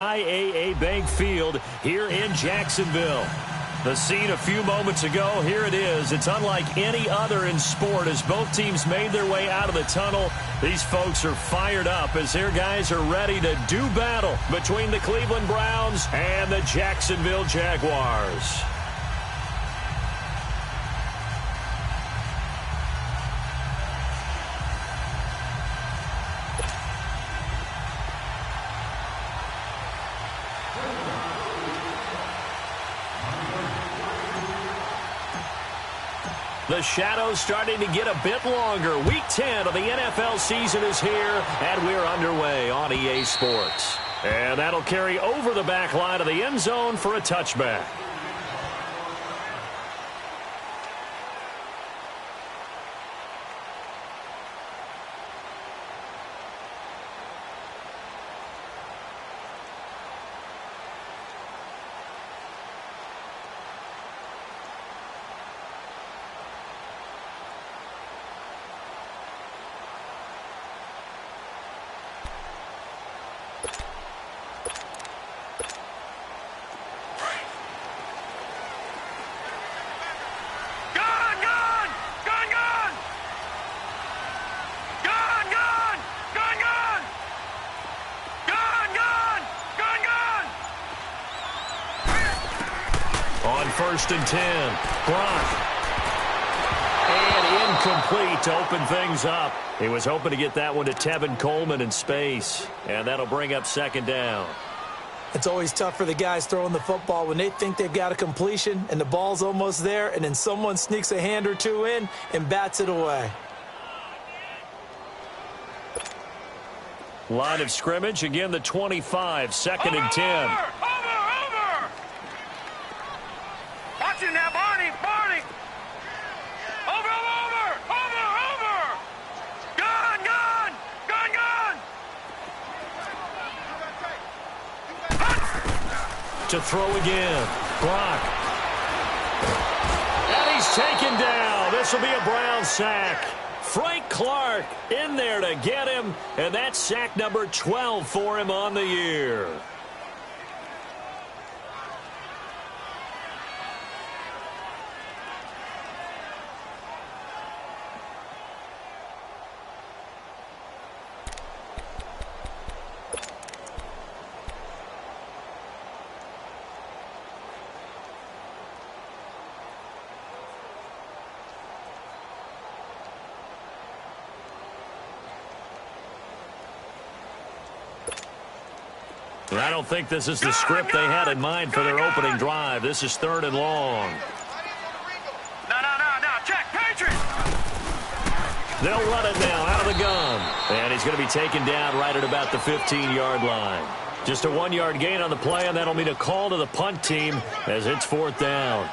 IAA Bank Field here in Jacksonville. The scene a few moments ago, here it is. It's unlike any other in sport as both teams made their way out of the tunnel. These folks are fired up as their guys are ready to do battle between the Cleveland Browns and the Jacksonville Jaguars. The shadow's starting to get a bit longer. Week 10 of the NFL season is here, and we're underway on EA Sports. And that'll carry over the back line of the end zone for a touchback. First and 10. Brock. And incomplete to open things up. He was hoping to get that one to Tevin Coleman in space. And that'll bring up second down. It's always tough for the guys throwing the football when they think they've got a completion and the ball's almost there, and then someone sneaks a hand or two in and bats it away. Line of scrimmage, again the 25, second and 10. Now, Barney! Over! Gone! To throw again. Brock. And he's taken down. This will be a Brown sack. Frank Clark in there to get him, and that's sack number 12 for him on the year. I don't think this is the script they had in mind for their opening drive. This is third and long. No. Check, Patriots! They'll run it now out of the gun. And he's going to be taken down right at about the 15-yard line. Just a 1-yard gain on the play, and that'll mean a call to the punt team as it's fourth down.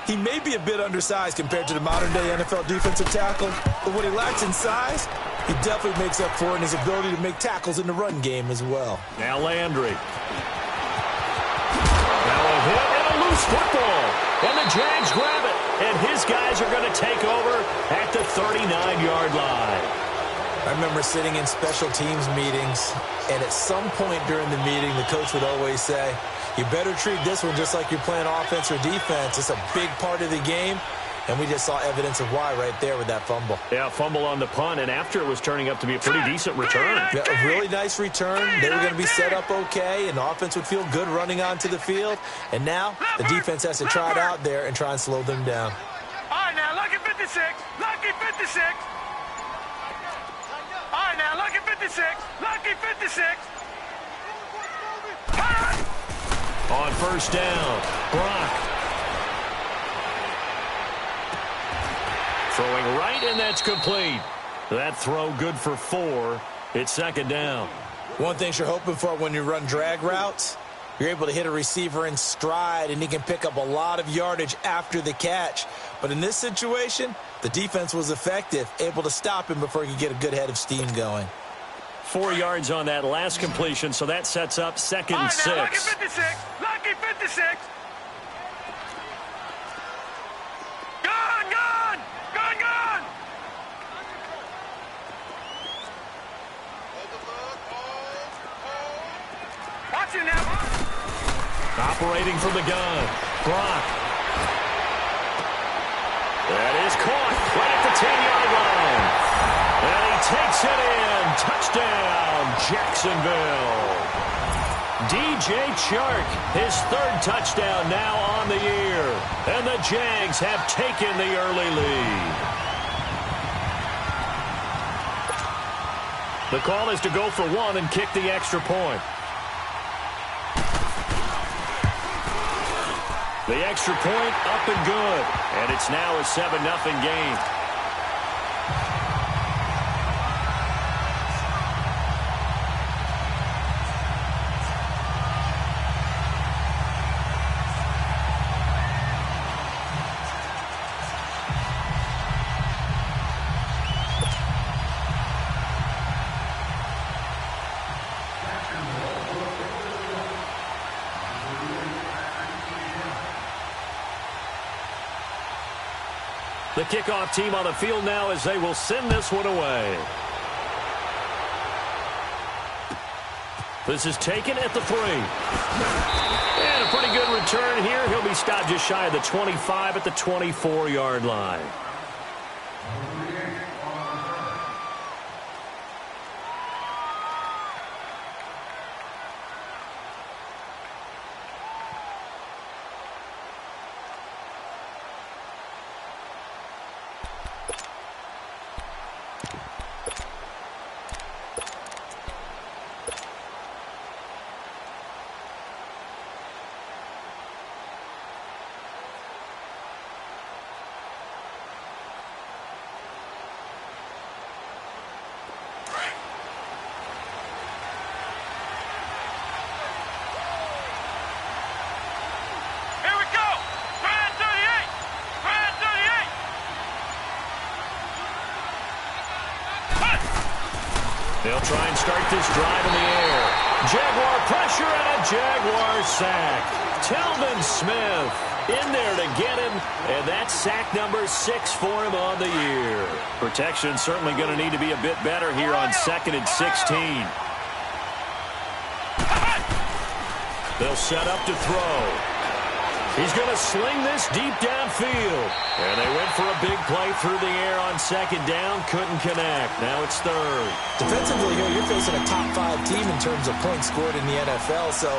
He may be a bit undersized compared to the modern-day NFL defensive tackle, but what he lacks in size, he definitely makes up for in his ability to make tackles in the run game as well. Now Landry. Now a hit and a loose football. And the Jags grab it. And his guys are going to take over at the 39-yard line. I remember sitting in special teams meetings, and at some point during the meeting, the coach would always say, you better treat this one just like you're playing offense or defense. It's a big part of the game. And we just saw evidence of why right there with that fumble. Yeah, fumble on the punt, and after it was turning up to be a pretty decent return. Yeah, a really nice return. They were going to be set up okay, and the offense would feel good running onto the field. And now the defense has to try it out there and try and slow them down. All right, now, lucky 56. Lucky 56. All right, now, lucky 56. Lucky 56. On first down, Brock. Throwing right, and that's complete. That throw good for 4. It's second down. One thing you're hoping for when you run drag routes, you're able to hit a receiver in stride, and he can pick up a lot of yardage after the catch. But in this situation, the defense was effective, able to stop him before he could get a good head of steam going. 4 yards on that last completion, so that sets up second and 6. Lucky 56. Lucky 56. Gone! Watch Got you now. Operating from the gun. Brock. That is caught right at the 10-yard line. And he takes it in. Touchdown, Jacksonville. DJ Chark, his third touchdown now on the year. And the Jags have taken the early lead. The call is to go for one and kick the extra point. The extra point up and good. And it's now a 7-0 game. The kickoff team on the field now as they will send this one away. This is taken at the 3. And a pretty good return here. He'll be stopped just shy of the 25 at the 24-yard line. They'll try and start this drive in the air. Jaguar pressure and a Jaguar sack. Telvin Smith in there to get him, and that's sack number 6 for him on the year. Protection certainly going to need to be a bit better here on 2nd and 16. They'll set up to throw. He's going to sling this deep downfield. And they went for a big play through the air on 2nd down. Couldn't connect. Now it's 3rd. Defensively, you're facing a top 5 team in terms of points scored in the NFL. So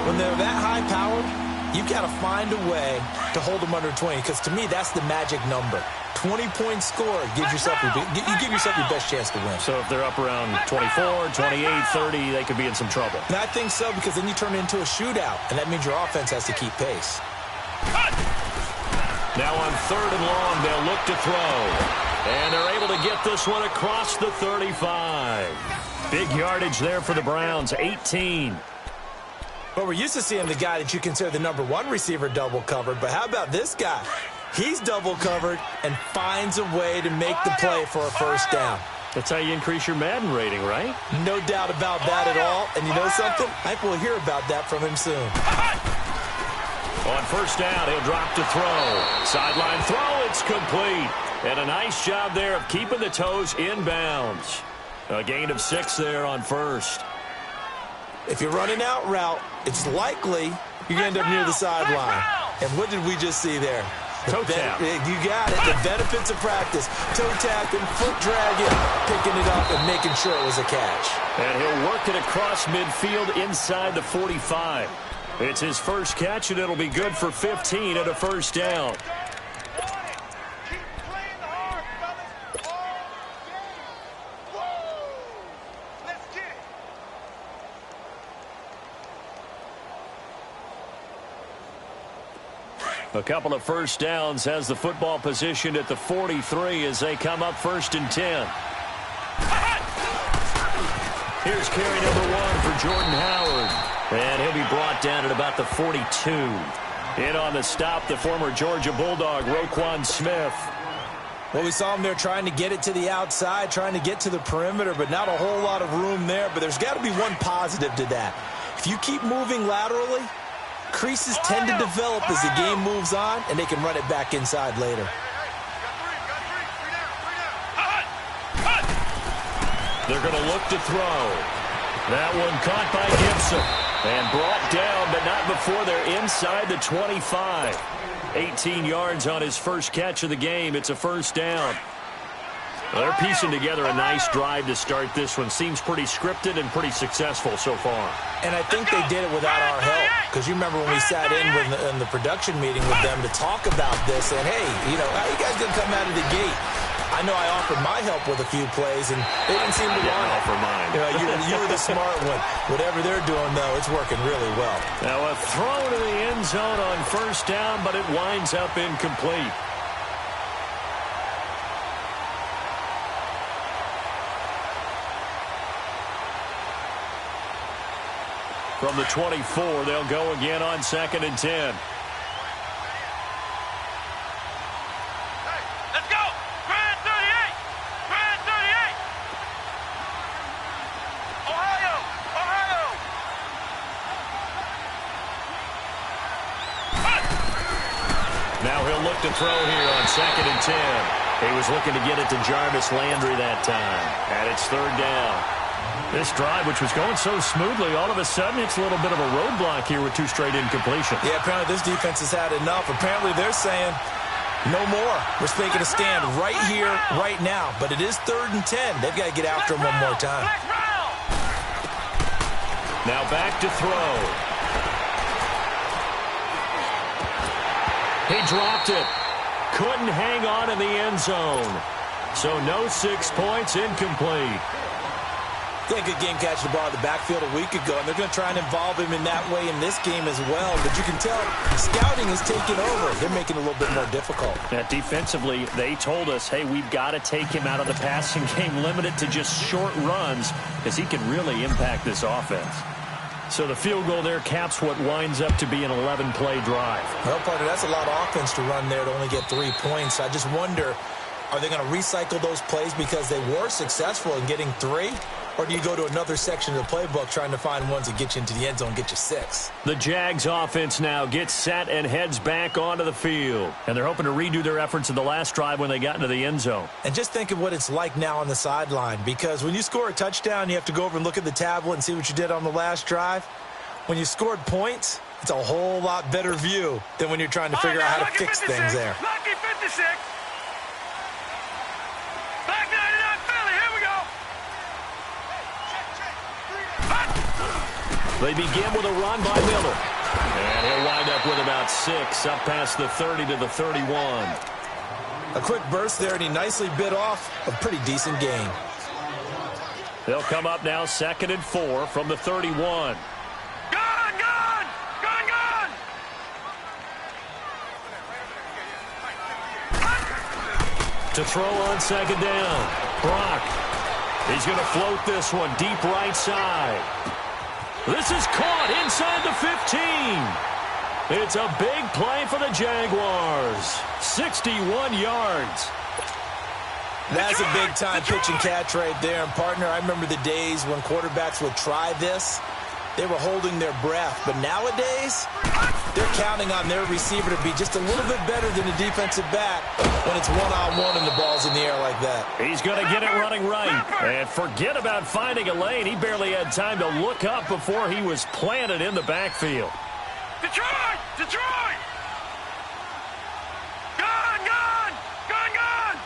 when they're that high-powered, you've got to find a way to hold them under 20. Because to me, that's the magic number. 20 points scored. You give yourself your best chance to win. So if they're up around 24, 28, 30, they could be in some trouble. And I think so, because then you turn it into a shootout. And that means your offense has to keep pace. Now on 3rd and long, they'll look to throw. And they're able to get this one across the 35. Big yardage there for the Browns, 18. But we're used to seeing the guy that you consider the number 1 receiver double covered. But how about this guy? He's double covered and finds a way to make the play for a first down. That's how you increase your Madden rating, right? No doubt about that at all. And you know something? I think we'll hear about that from him soon. On 1st down, he'll drop to throw. Sideline throw, it's complete. And a nice job there of keeping the toes inbounds. A gain of 6 there on 1st. If you're running out route, it's likely you're going to end up near the sideline. And what did we just see there? Toe tap. You got it. The benefits of practice. Toe tapping, foot dragging, picking it up, and making sure it was a catch. And he'll work it across midfield inside the 45. It's his first catch, and it'll be good for 15 at a 1st down. A couple of 1st downs has the football positioned at the 43 as they come up 1st and 10. Here's carry number 1 for Jordan Howard. And he'll be brought down at about the 42. In on the stop, the former Georgia Bulldog, Roquan Smith. Well, we saw him there trying to get it to the outside, trying to get to the perimeter, but not a whole lot of room there. But there's got to be one positive to that. If you keep moving laterally, creases tend to develop as the game moves on, and they can run it back inside later. They're going to look to throw. That one caught by Gibson. And brought down, but not before they're inside the 25. 18 yards on his first catch of the game. It's a first down. Well, they're piecing together a nice drive to start this one. Seems pretty scripted and pretty successful so far. And I think they did it without our help. Because you remember when we sat in the production meeting with them to talk about this, and hey, how you guys going to come out of the gate? I know I offered my help with a few plays, and they didn't seem to want to offer mine. You were the smart one. Whatever they're doing, though, it's working really well. Now a throw to the end zone on first down, but it winds up incomplete. From the 24, they'll go again on 2nd and 10. Let's go! Grand 38! Grand 38! Ohio! Ohio! Now he'll look to throw here on 2nd and 10. He was looking to get it to Jarvis Landry that time. And it's 3rd down. This drive, which was going so smoothly, all of a sudden it's a little bit of a roadblock here with 2 straight incompletions. Yeah, apparently this defense has had enough. Apparently they're saying, no more. We're making a stand right here, right now. But it is 3rd and 10. They've got to get after him one more time. Now back to throw. He dropped it. Couldn't hang on in the end zone. So no 6 points, incomplete. They had a good game catching the ball in the backfield a week ago, and they're going to try and involve him in that way in this game as well. But you can tell scouting is taking over. They're making it a little bit more difficult. Defensively, they told us, hey, we've got to take him out of the passing game, limited to just short runs, because he can really impact this offense. So the field goal there caps what winds up to be an 11-play drive. Well, partner, that's a lot of offense to run there to only get 3 points. I just wonder, are they going to recycle those plays because they were successful in getting 3? Or do you go to another section of the playbook trying to find ones that get you into the end zone and get you 6? The Jags offense now gets set and heads back onto the field. And they're hoping to redo their efforts in the last drive when they got into the end zone. And just think of what it's like now on the sideline. Because when you score a touchdown, you have to go over and look at the tablet and see what you did on the last drive. When you scored points, it's a whole lot better view than when you're trying to figure out how to fix things there. Lucky 56. Back 99 Philly, here we go. They begin with a run by Miller. And he'll wind up with about 6, up past the 30 to the 31. A quick burst there, and he nicely bit off a pretty decent gain. They'll come up now 2nd and 4 from the 31. To throw on 2nd down. Brock. He's going to float this one deep right side. This is caught inside the 15. It's a big play for the Jaguars. 61 yards. That's a big-time pitch and catch right there. And, partner, I remember the days when quarterbacks would try this. They were holding their breath. But nowadays, they're counting on their receiver to be just a little bit better than a defensive back when it's one-on-one and the ball's in the air like that. He's going to get it running right. And forget about finding a lane. He barely had time to look up before he was planted in the backfield. Detroit! Detroit! Gone! Gone! Gone! Gone!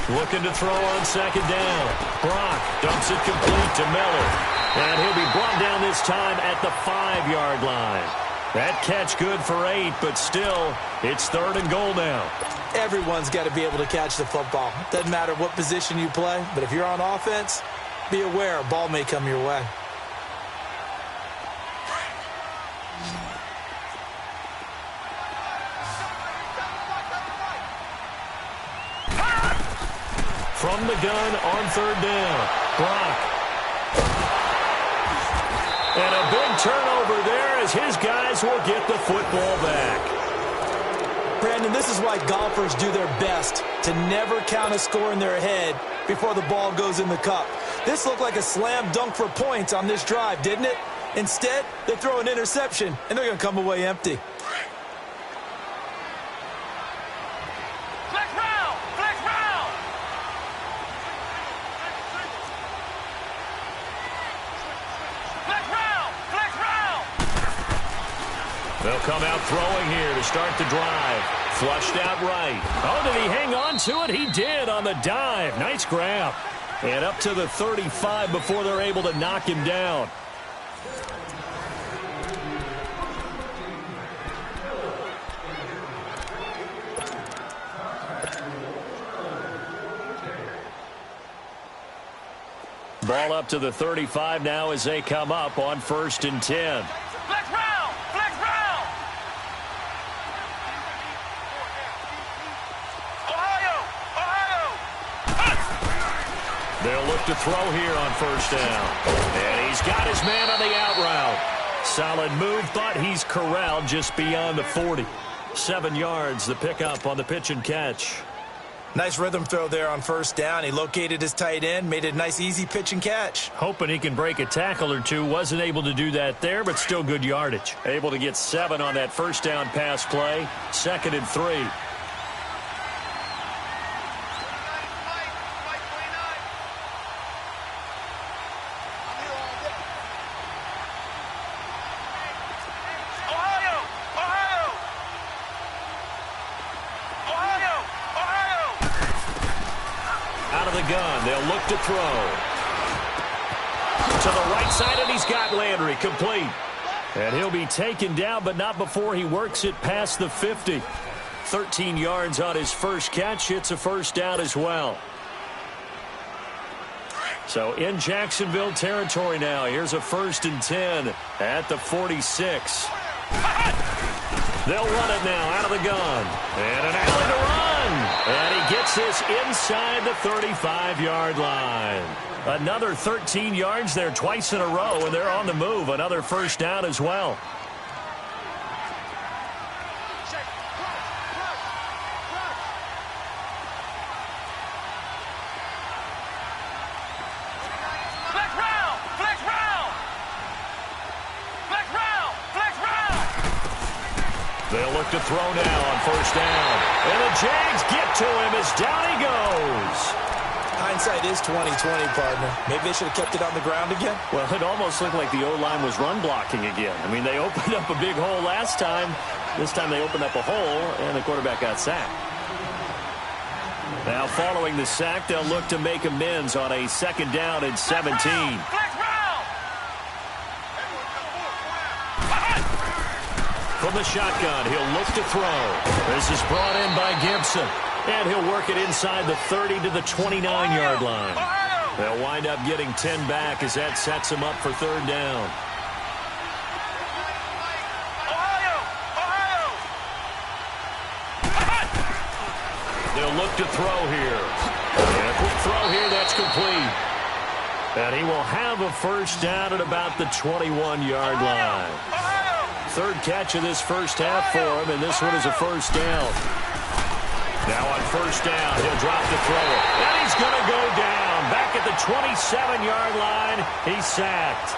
Looking to throw on 2nd down. Brock dumps it complete to Miller. And he'll be brought down this time at the 5-yard line. That catch good for 8, but still, it's 3rd and goal now. Everyone's got to be able to catch the football. Doesn't matter what position you play, but if you're on offense, be aware a ball may come your way. From the gun on 3rd down. Brock. And a big turnover there as his guys will get the football back. Brandon, this is why golfers do their best to never count a score in their head before the ball goes in the cup. This looked like a slam dunk for points on this drive, didn't it? Instead, they throw an interception, and they're going to come away empty. They'll come out throwing here to start the drive. Flushed out right. Oh, did he hang on to it? He did on the dive. Nice grab. And up to the 35 before they're able to knock him down. Ball up to the 35 now as they come up on 1st and 10. Flex round! Flex round! Ohio! Ohio! They'll look to throw here on 1st down. And he's got his man on the out route. Solid move. Thought he's corralled just beyond the 40. 7 yards, the pickup on the pitch and catch. Nice rhythm throw there on 1st down. He located his tight end, made it a nice, easy pitch and catch. Hoping he can break a tackle or two. Wasn't able to do that there, but still good yardage. Able to get 7 on that 1st down pass play. 2nd and 3. They'll look to throw. To the right side, and he's got Landry complete. And he'll be taken down, but not before he works it past the 50. 13 yards on his first catch. It's a 1st down as well. So in Jacksonville territory now. Here's a 1st and 10 at the 46. They'll run it now out of the gun. And an alley to run. And he gets this inside the 35-yard line. Another 13 yards there twice in a row, and they're on the move. Another 1st down as well. Flex round! Flex round! Flex round! Flex round! They'll look to throw now on 1st down. And the Jags get to him as down he goes. Hindsight is 20/20, partner. Maybe they should have kept it on the ground again. Well, it almost looked like the O-line was run blocking again. I mean, they opened up a big hole last time. This time they opened up a hole, and the quarterback got sacked. Now following the sack, they'll look to make amends on a 2nd down and 17. Flex round! From the shotgun, he'll look to throw. This is brought in by Gibson. And he'll work it inside the 30 to the 29-yard line. They'll wind up getting 10 back as that sets him up for 3rd down. They'll look to throw here. And a quick throw here, that's complete. And he will have a 1st down at about the 21-yard line. 3rd catch of this first half for him, and this one is a 1st down. Now on 1st down, he'll drop the throw. And he's going to go down. Back at the 27-yard line, he's sacked.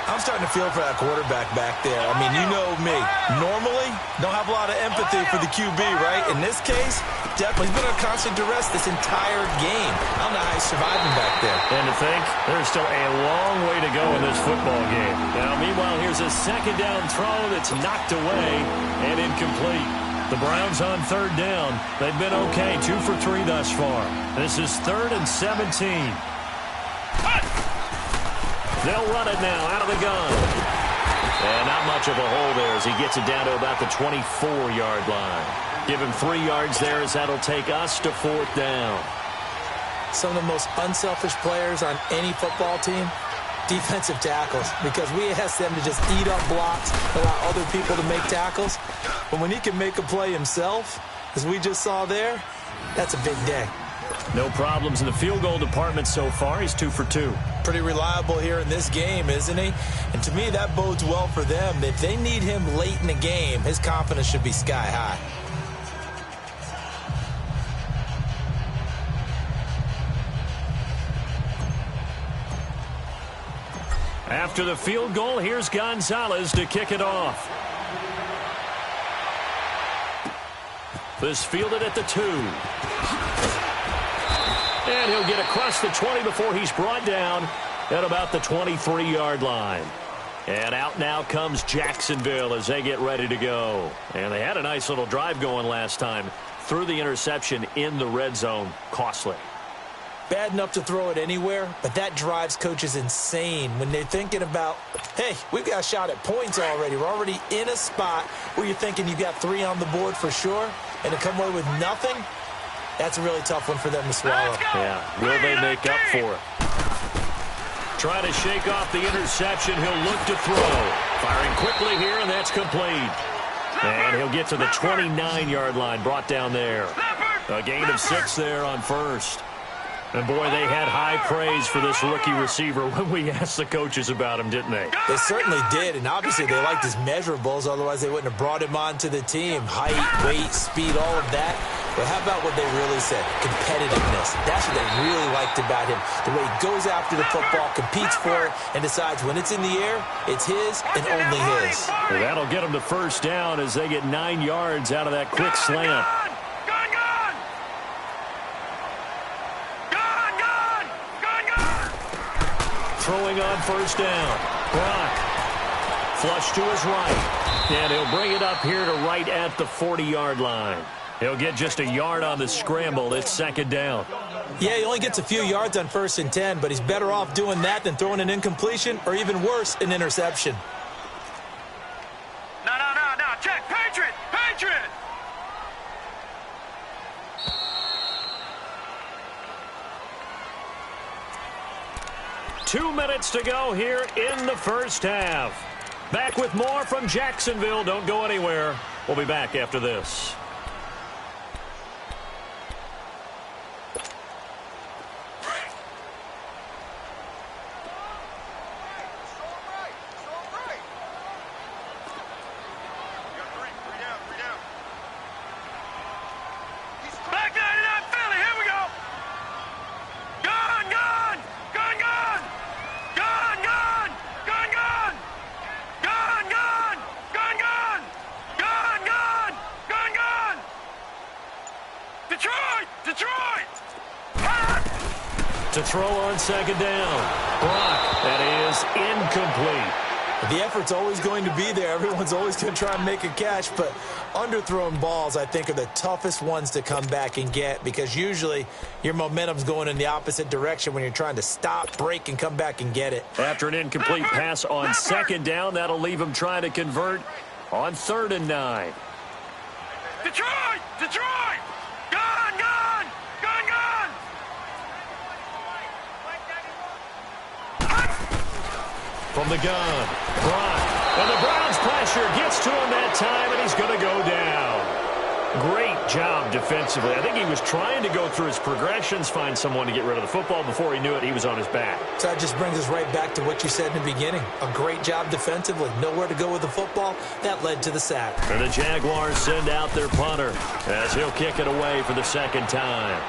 I'm starting to feel for that quarterback back there. I mean, you know me. Normally, don't have a lot of empathy for the QB, right? In this case, definitely. He's been under constant duress this entire game. I don't know how he's surviving back there. And to think, there's still a long way to go in this football game. Now, meanwhile, here's a 2nd down throw that's knocked away and incomplete. The Browns on 3rd down. They've been okay, 2 for 3 thus far. This is 3rd and 17. They'll run it now out of the gun. And not much of a hole there as he gets it down to about the 24-yard line. Give him 3 yards there as that'll take us to 4th down. Some of the most unselfish players on any football team, defensive tackles, because we ask them to just eat up blocks, allow other people to make tackles. But when he can make a play himself, as we just saw there, that's a big day. No problems in the field goal department so far. He's 2 for 2. Pretty reliable here in this game, isn't he? And to me, that bodes well for them. If they need him late in the game, his confidence should be sky high. After the field goal, here's Gonzalez to kick it off. This fielded at the 2. And he'll get across the 20 before he's brought down at about the 23-yard line. And out now comes Jacksonville as they get ready to go. And they had a nice little drive going last time. Threw the interception in the red zone. Costly. Bad enough to throw it anywhere, but that drives coaches insane when they're thinking about, hey, we've got a shot at points already. We're already in a spot where you're thinking you've got 3 on the board for sure, and to come away with nothing, that's a really tough one for them to swallow. Yeah, will they make up for it? Trying to shake off the interception. He'll look to throw. Firing quickly here, and that's complete. And he'll get to the 29-yard line, brought down there. A gain of 6 there on first. And, boy, they had high praise for this rookie receiver when we asked the coaches about him, didn't they? They certainly did, and obviously they liked his measurables. Otherwise, they wouldn't have brought him onto the team. Height, weight, speed, all of that. But how about what they really said? Competitiveness. That's what they really liked about him. The way he goes after the football, competes for it, and decides when it's in the air, it's his and only his. Well, that'll get them to first down as they get 9 yards out of that quick slant. Throwing on first down. Brock. Flush to his right. And he'll bring it up here to right at the 40-yard line. He'll get just a yard on the scramble. It's second down. Yeah, he only gets a few yards on 1st and 10, but he's better off doing that than throwing an incompletion or even worse, an interception. No. Check. Patriot. 2 minutes to go here in the first half. Back with more from Jacksonville. Don't go anywhere. We'll be back after this. To throw on second down. Brock, that is incomplete. The effort's always going to be there. Everyone's always going to try and make a catch, but underthrown balls, I think, are the toughest ones to come back and get because usually your momentum's going in the opposite direction when you're trying to stop, break, and come back and get it. After an incomplete pass on second down, that'll leave him trying to convert on 3rd and 9. Detroit! Gone! From the gun, Brock. And the Browns pressure gets to him that time, and he's going to go down. Great job defensively. I think he was trying to go through his progressions, find someone to get rid of the football. Before he knew it, he was on his back. So that just brings us right back to what you said in the beginning. A great job defensively. Nowhere to go with the football. That led to the sack. And the Jaguars send out their punter as he'll kick it away for the second time.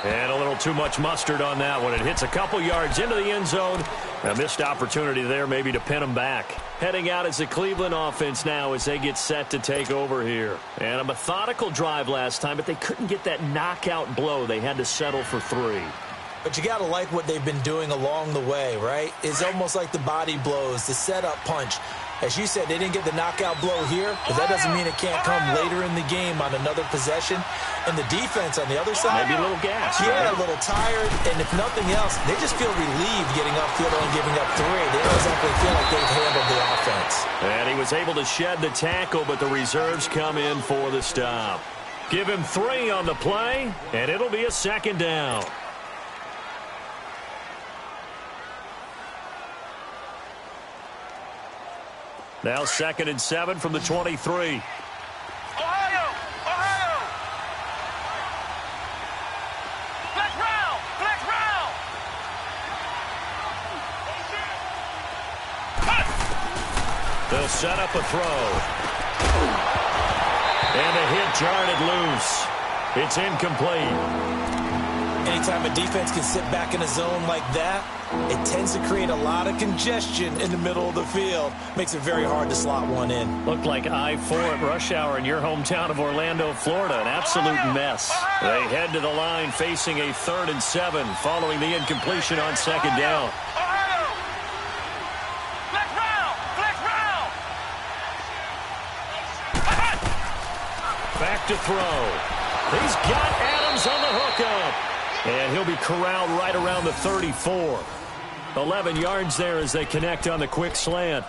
And a little too much mustard on that one. It hits a couple yards into the end zone. A missed opportunity there maybe to pin them back. Heading out as the Cleveland offense now as they get set to take over here. And a methodical drive last time, but they couldn't get that knockout blow. They had to settle for 3. But you got to like what they've been doing along the way, right? It's almost like the body blows, the setup punch. As you said, they didn't get the knockout blow here, but that doesn't mean it can't come later in the game on another possession. And the defense on the other side, maybe a little gas. Yeah, a little tired. And if nothing else, they just feel relieved getting upfield and giving up 3. They don't exactly feel like they've handled the offense. And he was able to shed the tackle, but the reserves come in for the stop. Give him 3 on the play, and it'll be a second down. Now 2nd and 7 from the 23. Ohio! Flex round! They'll set up a throw. And a hit jarred it loose. It's incomplete. Anytime a defense can sit back in a zone like that, it tends to create a lot of congestion in the middle of the field. Makes it very hard to slot one in. Looked like I-4 at rush hour in your hometown of Orlando, Florida. An absolute mess. They head to the line facing a 3rd and 7 following the incompletion on second down. Ohio! Back to throw. He's got Adams on the hookup. And he'll be corralled right around the 34. 11 yards there as they connect on the quick slant.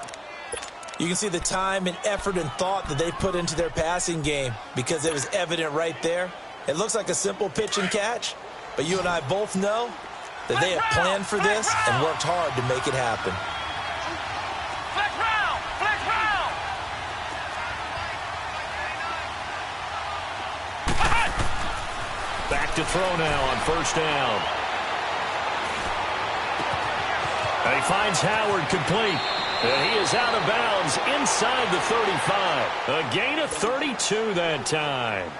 You can see the time and effort and thought that they put into their passing game because it was evident right there. It looks like a simple pitch and catch, but you and I both know that they have planned for this and worked hard to make it happen. Flex round! Flex round! Back to throw now on first down. And he finds Howard complete. And he is out of bounds inside the 35. A gain of 32 that time.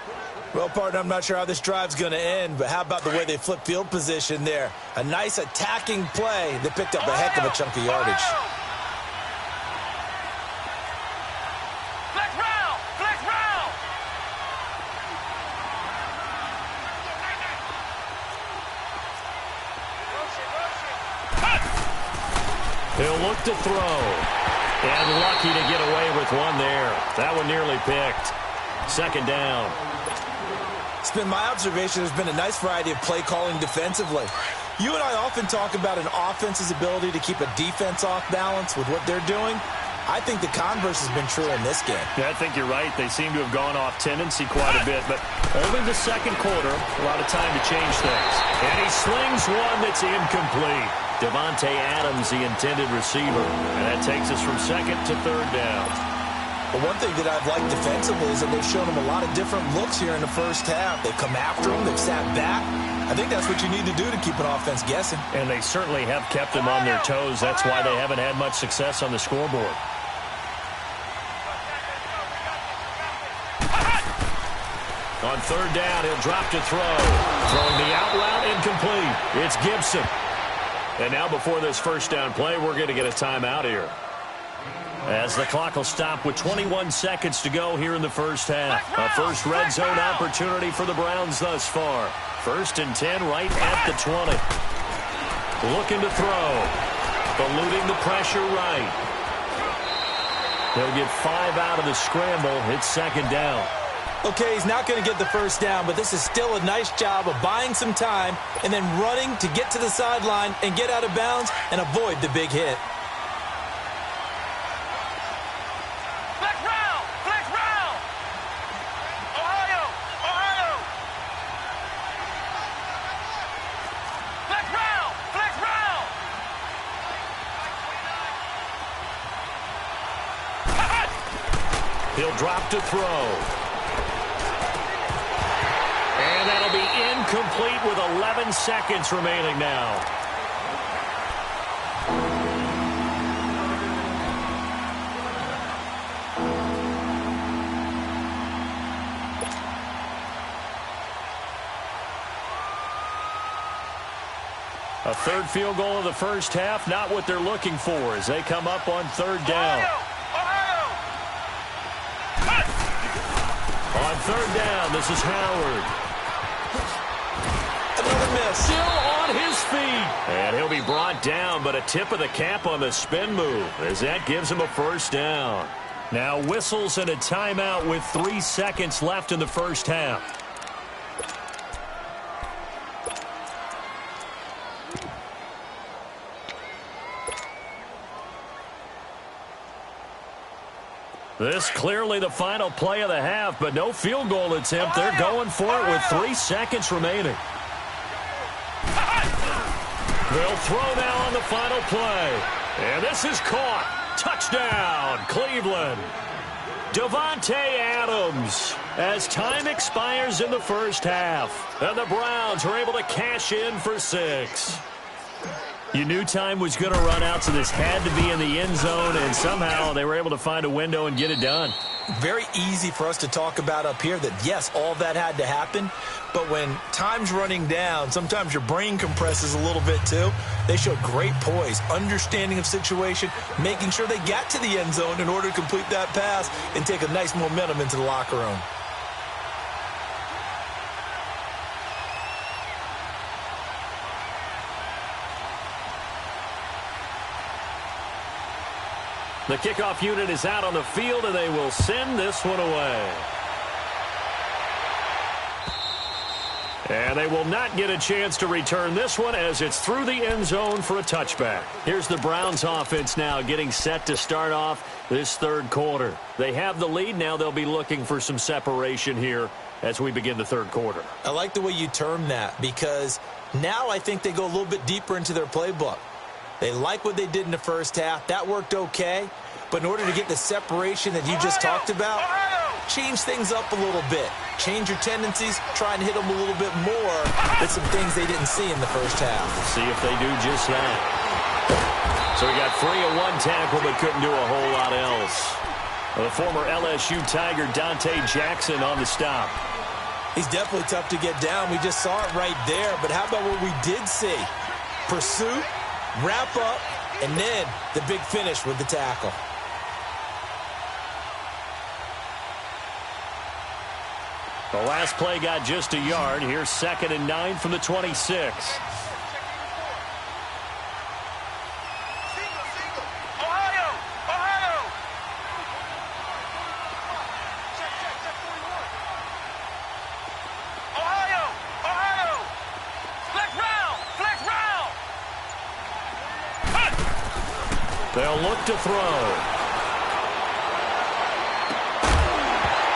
Well, partner, I'm not sure how this drive's going to end, but how about the way they flip field position there? A nice attacking play that picked up a heck of a chunk of yardage. Flex round! Flex round! He'll look to throw. And lucky to get away with one there. That one nearly picked. Second down. It's been my observation there's been a nice variety of play calling defensively. You and I often talk about an offense's ability to keep a defense off balance with what they're doing. I think the converse has been true in this game. Yeah, I think you're right. They seem to have gone off tendency quite a bit, but only the second quarter, a lot of time to change things. And he slings one that's incomplete. Davante Adams, the intended receiver. And that takes us from second to third down. But one thing that I've liked defensively is that they've shown them a lot of different looks here in the first half. They've come after them. They've sat back. I think that's what you need to do to keep an offense guessing. And they certainly have kept them on their toes. That's why they haven't had much success on the scoreboard. On third down, he'll drop to throw. Throwing the out route incomplete. It's Gibson. And now before this first down play, we're going to get a timeout here. As the clock will stop with 21 seconds to go here in the first half. A first red zone opportunity for the Browns thus far. First and 10 right at the 20. Looking to throw. Eluding the pressure right. He'll get 5 out of the scramble. It's second down. Okay, he's not going to get the first down, but this is still a nice job of buying some time and then running to get to the sideline and get out of bounds and avoid the big hit. Flex round! Flex round! Ohio! Ohio! Flex round! Flex round! He'll drop to throw. And that'll be incomplete with 11 seconds remaining now. A third field goal of the first half, not what they're looking for as they come up on third down. Ohio! On third down, this is Howard. Another miss. Still on his feet. And he'll be brought down, but a tip of the cap on the spin move as that gives him a first down. Now whistles and a timeout with 3 seconds left in the first half. This clearly the final play of the half, but no field goal attempt. They're going for it with 3 seconds remaining. They'll throw now on the final play. And this is caught. Touchdown, Cleveland. Davante Adams as time expires in the first half. And the Browns are able to cash in for 6. You knew time was going to run out, so this had to be in the end zone, and somehow they were able to find a window and get it done. Very easy for us to talk about up here that, yes, all that had to happen, but when time's running down, sometimes your brain compresses a little bit too. They showed great poise, understanding of situation, making sure they got to the end zone in order to complete that pass and take a nice momentum into the locker room. The kickoff unit is out on the field, and they will send this one away. And they will not get a chance to return this one as it's through the end zone for a touchback. Here's the Browns offense now getting set to start off this third quarter. They have the lead. Now they'll be looking for some separation here as we begin the third quarter. I like the way you term that because now I think they go a little bit deeper into their playbook. They like what they did in the first half. That worked okay. But in order to get the separation that you just talked about, change things up a little bit. Change your tendencies, try and hit them a little bit more with some things they didn't see in the first half. We'll see if they do just that. So we got 3 in one tackle, but couldn't do a whole lot else. The former LSU Tiger Dante Jackson on the stop. He's definitely tough to get down. We just saw it right there. But how about what we did see? Pursuit, wrap up, and then the big finish with the tackle. The last play got just a yard. Here's 2nd and 9 from the 26. They'll look to throw.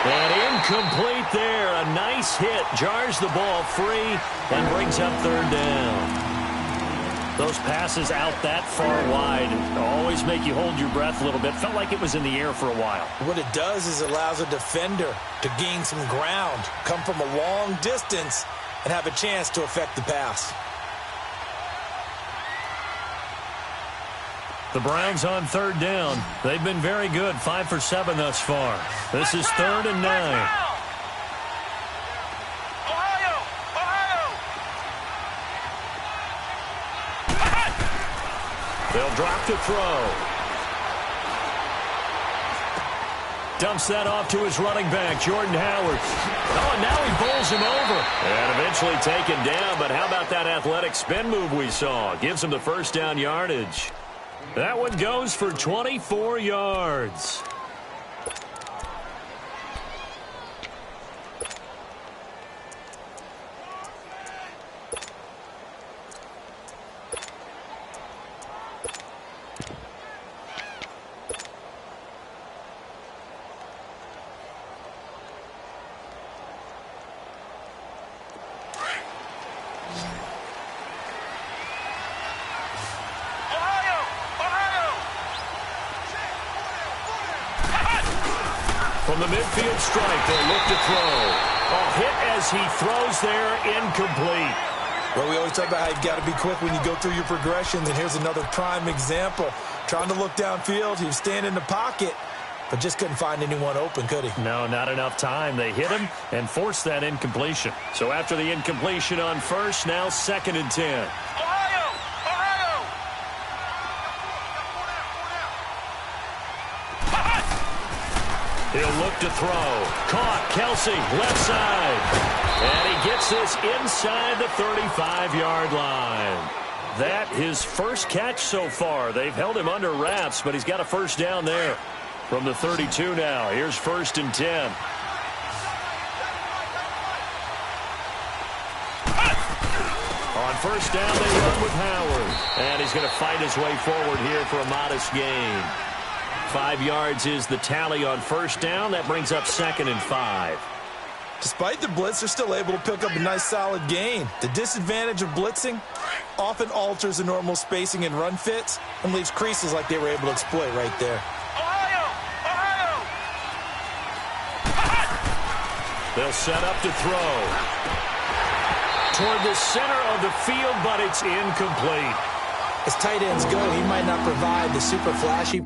And incomplete there. A nice hit. Jars the ball free and brings up 3rd down. Those passes out that far wide always make you hold your breath a little bit. Felt like it was in the air for a while. What it does is it allows a defender to gain some ground, come from a long distance, and have a chance to affect the pass. The Browns on 3rd down. They've been very good, 5 for 7 thus far. This is 3rd and 9. They'll drop to throw. Dumps that off to his running back, Jordan Howard. Oh, and now he bowls him over. And eventually taken down, but how about that athletic spin move we saw? Gives him the first down yardage. That one goes for 24 yards. From the midfield strike, they'll look to throw. A hit as he throws there, incomplete. Well, we always talk about how you've got to be quick when you go through your progressions, and here's another prime example. Trying to look downfield, he was standing in the pocket, but just couldn't find anyone open, could he? No, not enough time. They hit him and forced that incompletion. So after the incompletion on first, now 2nd and 10. He'll look to throw. Caught. Kelsey, left side. And he gets this inside the 35-yard line. That his first catch so far. They've held him under wraps, but he's got a first down there. From the 32 now. Here's 1st and 10. On first down, they run with Howard. And he's going to fight his way forward here for a modest gain. 5 yards is the tally on first down. That brings up 2nd and 5. Despite the blitz, they're still able to pick up a nice solid gain. The disadvantage of blitzing often alters the normal spacing and run fits and leaves creases like they were able to exploit right there. They'll set up to throw. Toward the center of the field, but it's incomplete. As tight ends go, he might not provide the super flashy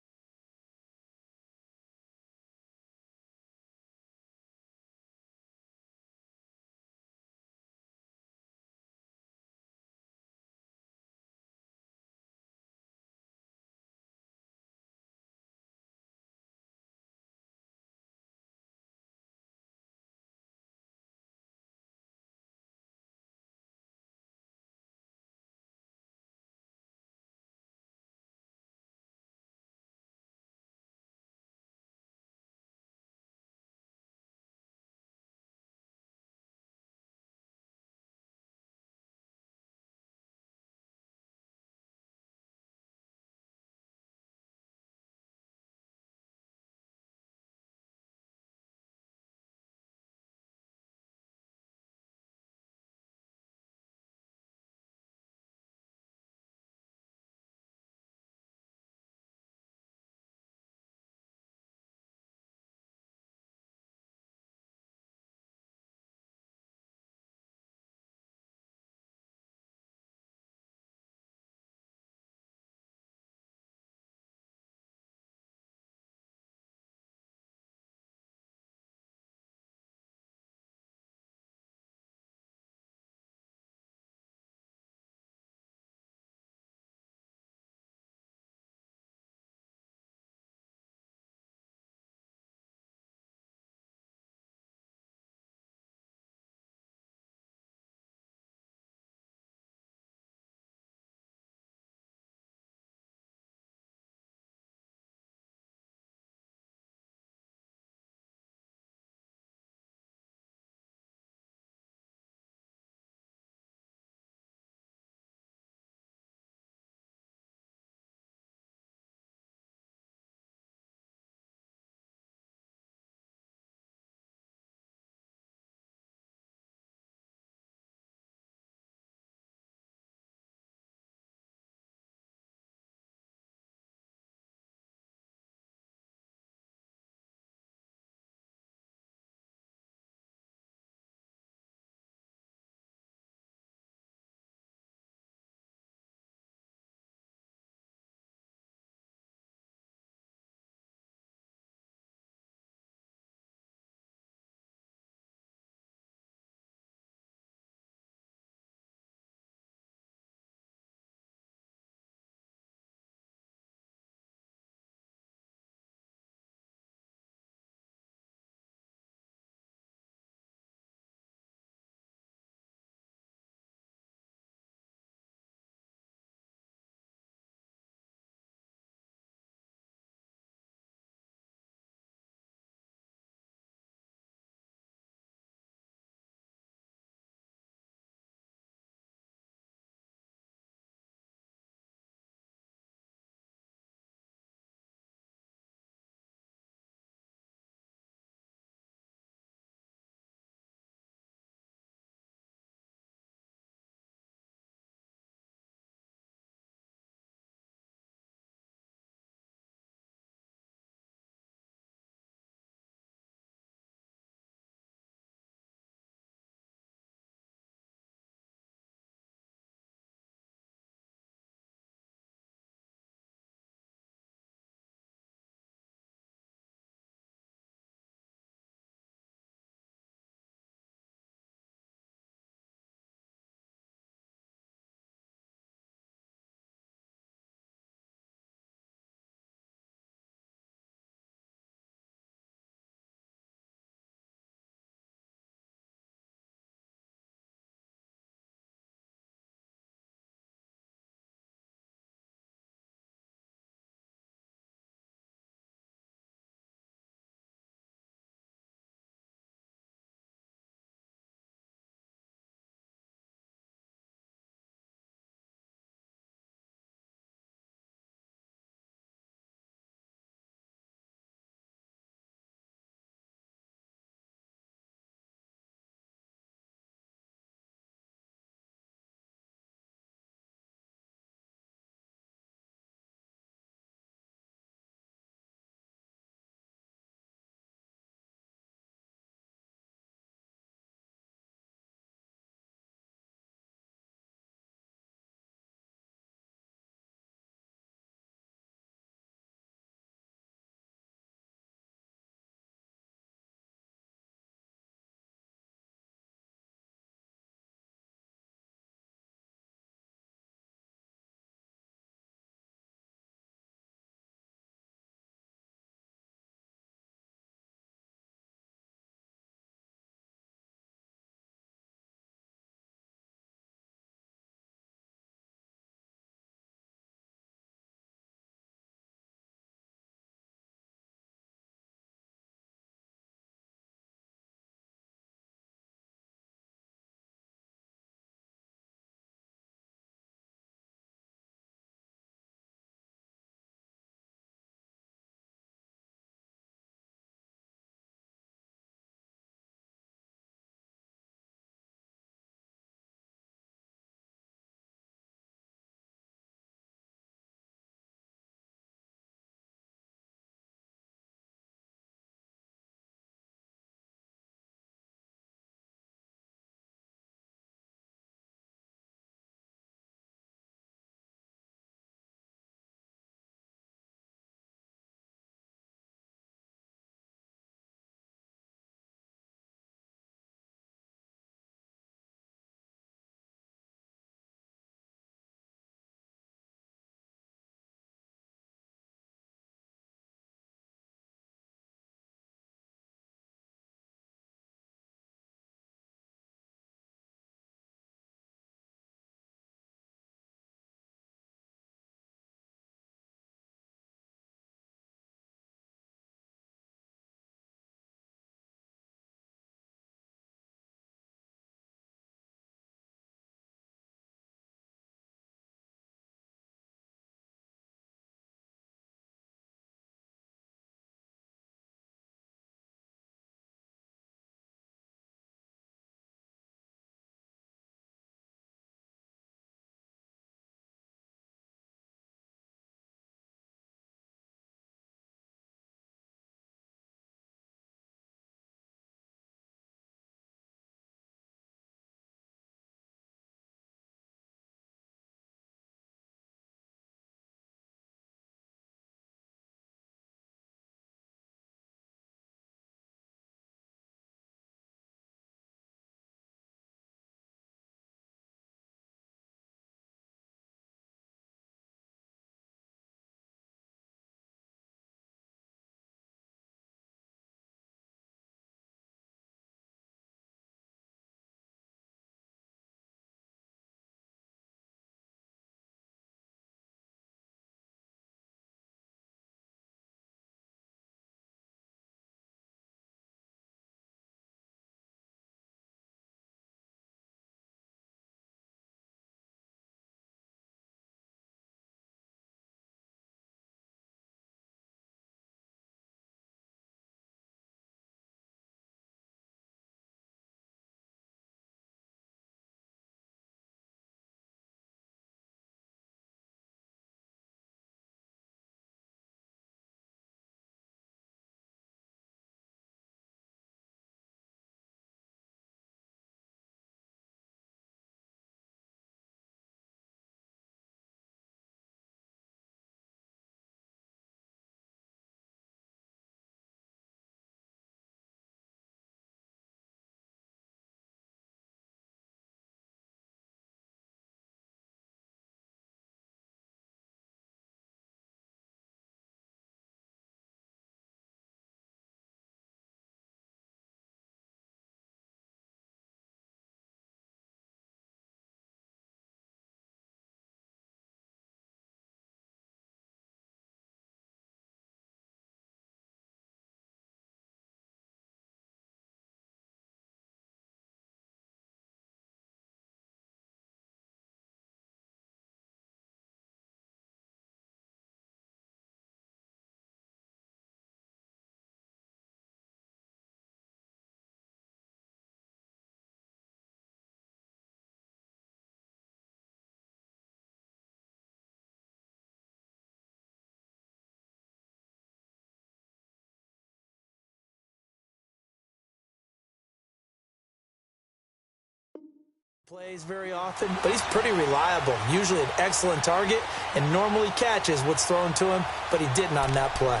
Plays very often, but he's pretty reliable. Usually an excellent target and normally catches what's thrown to him, but he didn't on that play.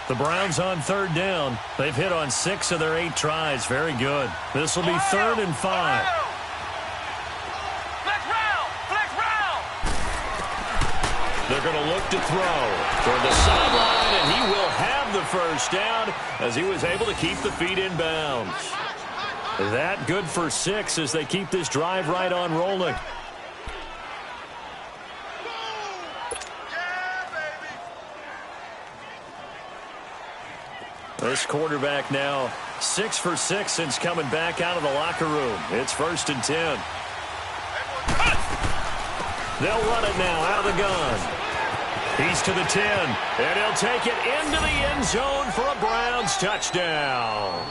The Browns on third down. They've hit on 6 of their 8 tries. Very good. This will be 3rd and 5. They're going to look to throw toward the sideline, and he will have the first down as he was able to keep the feet in bounds. That good for 6 as they keep this drive right on rolling. This quarterback now 6 for 6 since coming back out of the locker room. It's 1st and 10. They'll run it now out of the gun. He's to the 10, and he'll take it into the end zone for a Browns touchdown.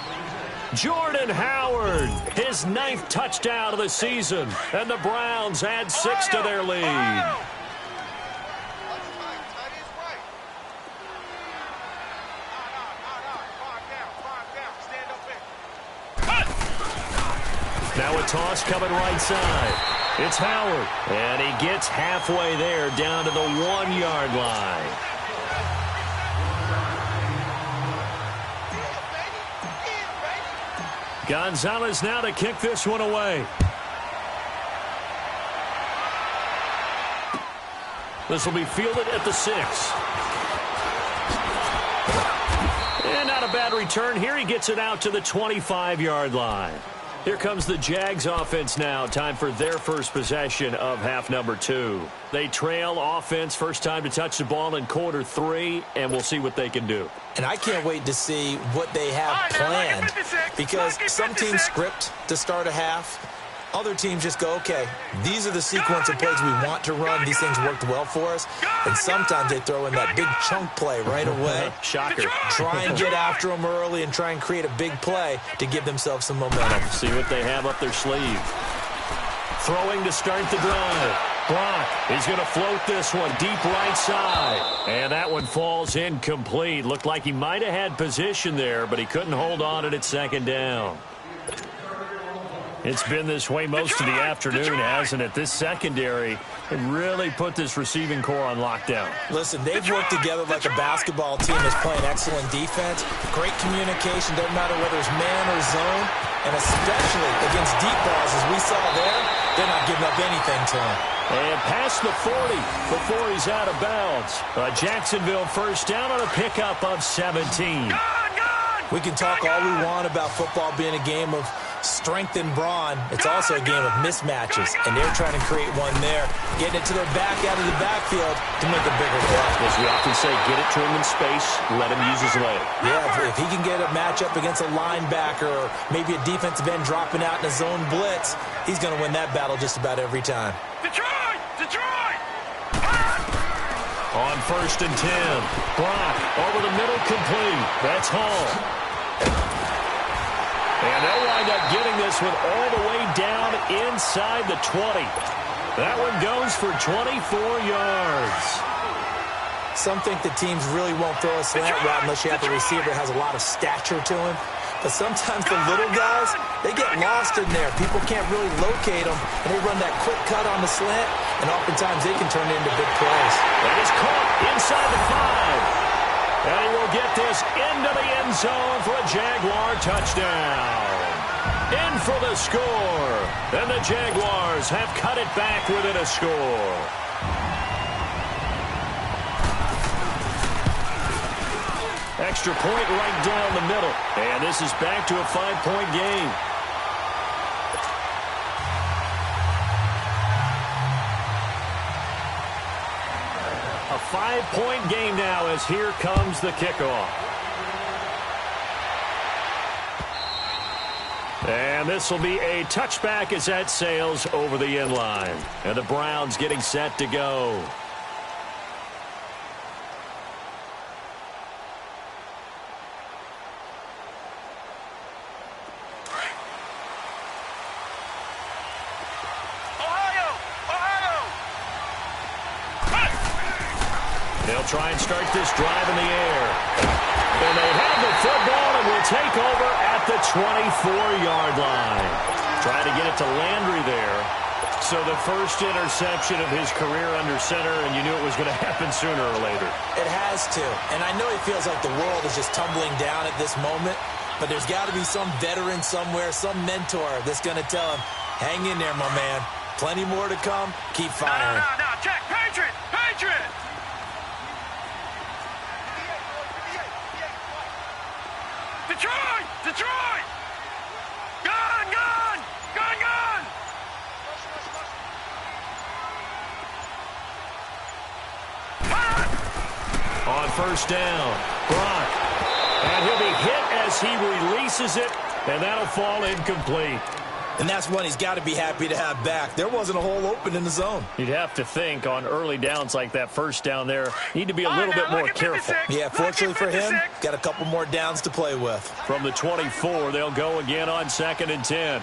Jordan Howard, his 9th touchdown of the season, and the Browns add 6 to their lead. Now a toss coming right side. It's Howard, and he gets halfway there down to the 1-yard line. Gonzalez now to kick this one away. This will be fielded at the 6. And not a bad return here. He gets it out to the 25-yard line. Here comes the Jags offense now. Time for their first possession of half number 2. They trail offense, first time to touch the ball in quarter 3, and we'll see what they can do. And I can't wait to see what they have planned, because some teams script to start a half. Other teams just go, okay, these are the sequence of plays we want to run. These things worked well for us. And sometimes they throw in that big chunk play right away. Shocker. Try and get after them early and try and create a big play to give themselves some momentum. See what they have up their sleeve. Throwing to start the drive. Brock is going to float this one deep right side. And that one falls incomplete. Looked like he might have had position there, but he couldn't hold on to it at 2nd down. It's been this way most of the afternoon, hasn't it? This secondary really put this receiving core on lockdown. Listen, they've worked together like a basketball team that's playing excellent defense. Great communication, doesn't matter whether it's man or zone. And especially against deep balls, as we saw there, they're not giving up anything to him. And past the 40 before he's out of bounds. Jacksonville first down on a pickup of 17. We can talk all we want about football being a game of strength and brawn. It's also a game of mismatches, and they're trying to create one there, getting it to their back out of the backfield to make a bigger play. As we often say, get it to him in space, let him use his leg. Yeah, if he can get a matchup against a linebacker or maybe a defensive end dropping out in a zone blitz, he's going to win that battle just about every time. Detroit! Detroit! On 1st and 10, Brock over the middle, complete. That's Hall. And they'll wind up getting this one all the way down inside the 20. That one goes for 24 yards. Some think the teams really won't throw a slant route unless you have a receiver that has a lot of stature to him. But sometimes the little guys, they get lost in there. People can't really locate them, and they run that quick cut on the slant, and oftentimes they can turn it into big plays. That is caught inside the 5. And he will get this into the end zone for a Jaguar touchdown. In for the score. And the Jaguars have cut it back within a score. Extra point right down the middle. And this is back to a 5-point game. A 5-point game now as here comes the kickoff. And this will be a touchback as that sails over the end line. And the Browns getting set to go. They'll try and start this drive in the air. And they have the football and will take over at the 24-yard line. Trying to get it to Landry there. So the first interception of his career under center, and you knew it was going to happen sooner or later. It has to. And I know he feels like the world is just tumbling down at this moment, but there's got to be some veteran somewhere, some mentor that's going to tell him, hang in there, my man. Plenty more to come. Keep firing. No. Check. Patriot. Patriot. Detroit. Detroit. Gun. Gun. Gun. Gun. On first down, Brock. And he'll be hit as he releases it, and that'll fall incomplete. And that's one he's got to be happy to have back. There wasn't a hole open in the zone. You'd have to think on early downs like that first down there, need to be a little bit more careful. Yeah, fortunately for him, got a couple more downs to play with. From the 24, they'll go again on 2nd and 10.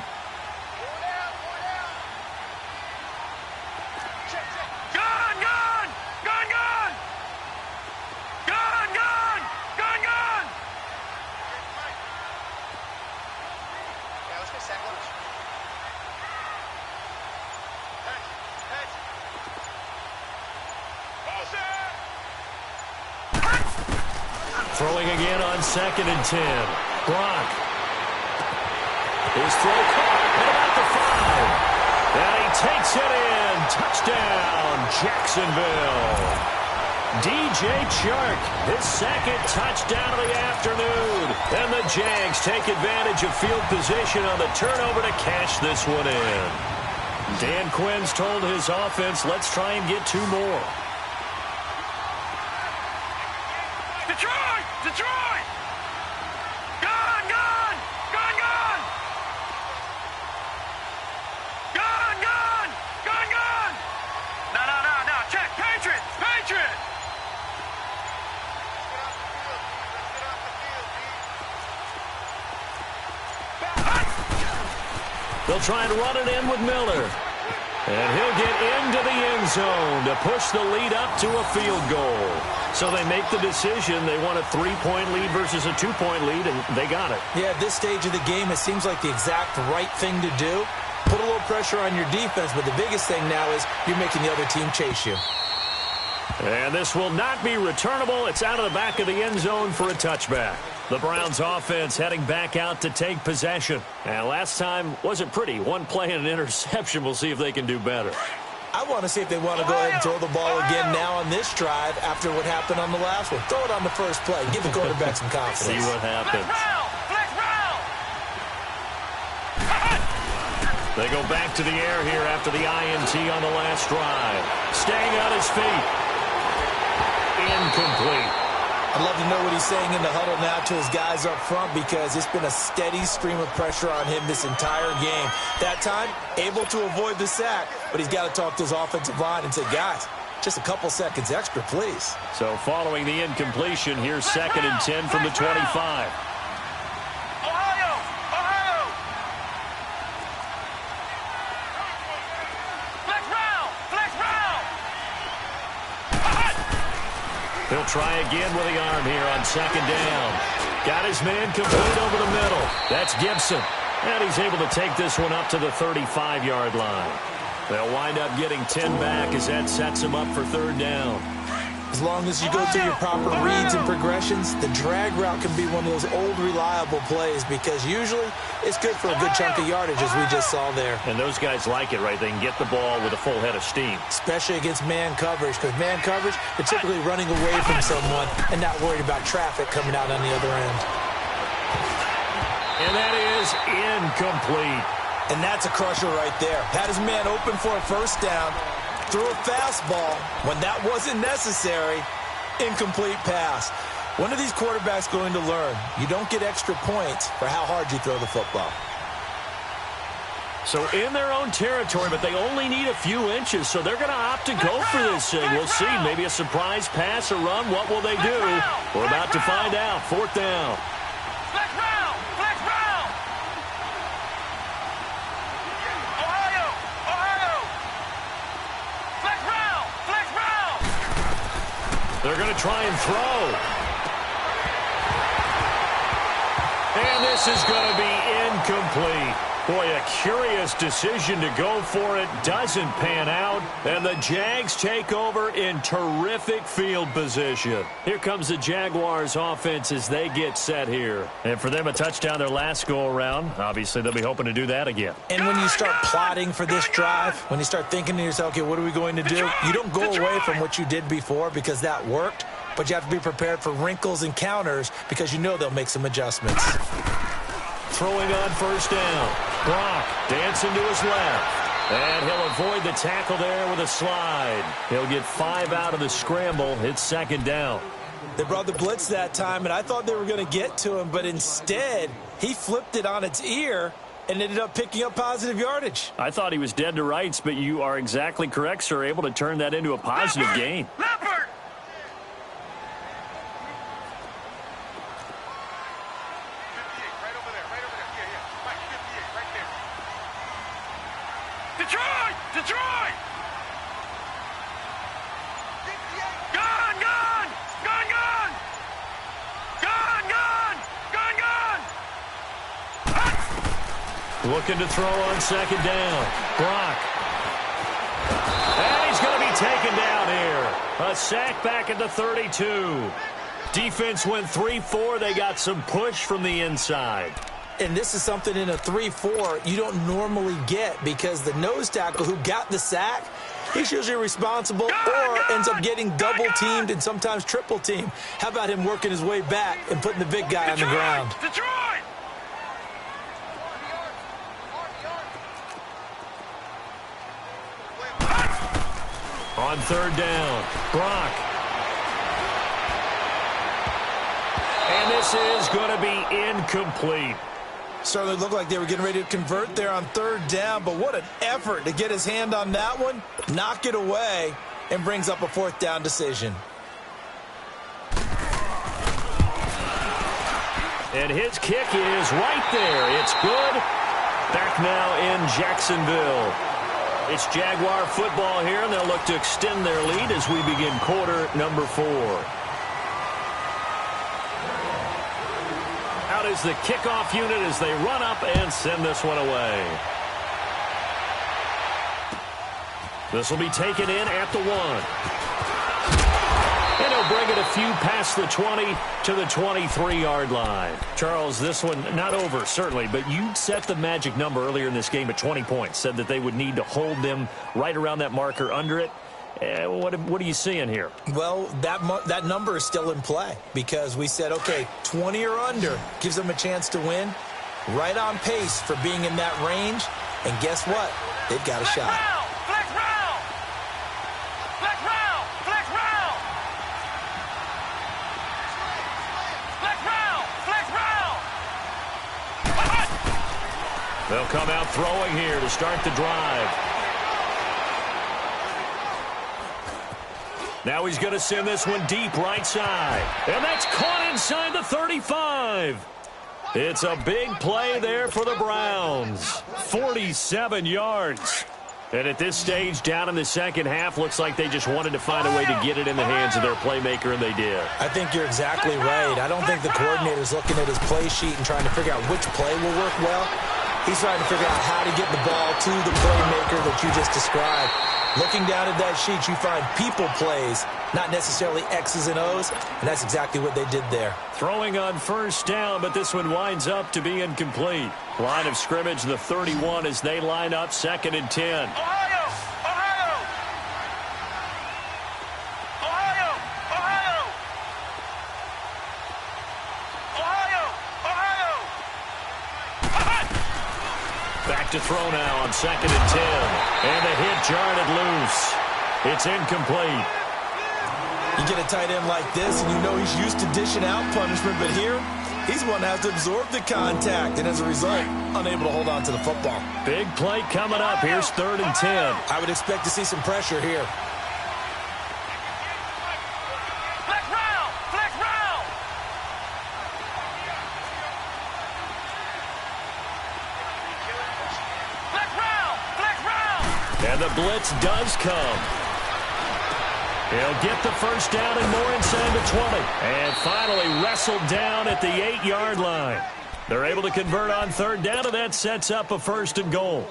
Throwing again on 2nd and 10. Brock. His throw caught at about the 5. And he takes it in. Touchdown, Jacksonville. DJ Chark, his second touchdown of the afternoon. And the Jags take advantage of field position on the turnover to cash this one in. Dan Quinn's told his offense, let's try and get 2 more. Detroit! Detroit! Gun! Gun! Gun! Gun! Gun! Gun! Gun! Gun! No. Check. Patriot! Patriot! They'll try and run it in with Miller. And he'll get into the end zone to push the lead up to a field goal. So they make the decision. They want a 3-point lead versus a 2-point lead, and they got it. Yeah, at this stage of the game, it seems like the exact right thing to do. Put a little pressure on your defense, but the biggest thing now is you're making the other team chase you. And this will not be returnable. It's out of the back of the end zone for a touchback. The Browns offense heading back out to take possession. And last time wasn't pretty. One play and an interception. We'll see if they can do better. I want to see if they want to go ahead and throw the ball again now on this drive after what happened on the last one. Throw it on the first play. Give the quarterback some confidence. See what happens. Flex round! They go back to the air here after the INT on the last drive. Staying on his feet. Incomplete. I'd love to know what he's saying in the huddle now to his guys up front, because it's been a steady stream of pressure on him this entire game. That time, able to avoid the sack, but he's got to talk to his offensive line and say, guys, just a couple seconds extra, please. So following the incompletion, here's 2nd and 10 from the 25. Ohio! Flex round! Flex round! He'll try again with the arm here on 2nd down. Got his man complete over the middle. That's Gibson. And he's able to take this one up to the 35-yard line. They'll wind up getting 10 back as that sets him up for 3rd down. As long as you go through your proper reads and progressions, the drag route can be one of those old reliable plays, because usually it's good for a good chunk of yardage, as we just saw there. And those guys like it, right? They can get the ball with a full head of steam. Especially against man coverage, because man coverage, they're typically running away from someone and not worried about traffic coming out on the other end. And that is incomplete. And that's a crusher right there. Had his man open for a first down, threw a fastball when that wasn't necessary. Incomplete pass. When are these quarterbacks going to learn? You don't get extra points for how hard you throw the football. So in their own territory, but they only need a few inches, so they're going to opt to go for this thing. We'll see. Maybe a surprise pass or run. What will they do? We're about to find out. 4th down. Flex round! Flex round! Ohio! Flex round! Flex round! They're going to try and throw. And this is going to be incomplete. Boy, a curious decision to go for it. Doesn't pan out. And the Jags take over in terrific field position. Here comes the Jaguars offense as they get set here. And for them, a touchdown their last go-around. Obviously, they'll be hoping to do that again. And when you start plotting for this drive, when you start thinking to yourself, okay, what are we going to do? You don't go away from what you did before because that worked. But you have to be prepared for wrinkles and counters because you know they'll make some adjustments. Throwing on first down. Brock dancing to his left. And he'll avoid the tackle there with a slide. He'll get 5 out of the scramble. It's second down. They brought the blitz that time, and I thought they were going to get to him, but instead he flipped it on its ear and ended up picking up positive yardage. I thought he was dead to rights, but you are exactly correct, sir. Able to turn that into a positive gain. Detroit! Gone! Gone! Gone! Gone! Gone! Gone! Gone! Gone! Looking to throw on second down. Brock. And he's going to be taken down here. A sack back at the 32. Defense went 3-4. They got some push from the inside. And this is something in a 3-4 you don't normally get because the nose tackle who got the sack, he's usually responsible or ends up getting double-teamed and sometimes triple-teamed. How about him working his way back and putting the big guy on the ground? Detroit! On third down, Brock. And this is going to be incomplete. Certainly looked like they were getting ready to convert there on third down, but what an effort to get his hand on that one, knock it away, and brings up a fourth down decision. And his kick is right there. It's good. Back now in Jacksonville. It's Jaguar football here, and they'll look to extend their lead as we begin quarter number 4. Out is the kickoff unit as they run up and send this one away. This will be taken in at the 1. And he'll bring it a few past the 20 to the 23-yard line. Charles, this one not over, certainly, but you set the magic number earlier in this game at 20 points. Said that they would need to hold them right around that marker under it. What are you seeing here? Well, that number is still in play because we said, okay, 20 or under gives them a chance to win. Right on pace for being in that range. And guess what? They've got a shot. Flex round! Flex round! Flex round! Flex round! Flex round! They'll come out throwing here to start the drive. Now he's going to send this one deep right side. And that's caught inside the 35. It's a big play there for the Browns. 47 yards. And at this stage, down in the second half, looks like they just wanted to find a way to get it in the hands of their playmaker, and they did. I think you're exactly right. I don't think the coordinator's looking at his play sheet and trying to figure out which play will work well. He's trying to figure out how to get the ball to the playmaker that you just described. Looking down at that sheet, you find people plays, not necessarily X's and O's, and that's exactly what they did there. Throwing on first down, but this one winds up to be incomplete. Line of scrimmage, the 31, as they line up second and 10. Ohio! Ohio! Ohio! Ohio! Ohio! Ohio! Back to throw now on second and 10. And the hit jarred it loose. It's incomplete. You get a tight end like this, and you know he's used to dishing out punishment, but here, he's one that has to absorb the contact, and as a result, unable to hold on to the football. Big play coming up. Here's third and 10. I would expect to see some pressure here. Flex round! Flex round! Flex round! Flex round! And the blitz does come. He'll get the first down and more inside the 20. And finally wrestled down at the 8-yard line. They're able to convert on third down, and that sets up a 1st and goal.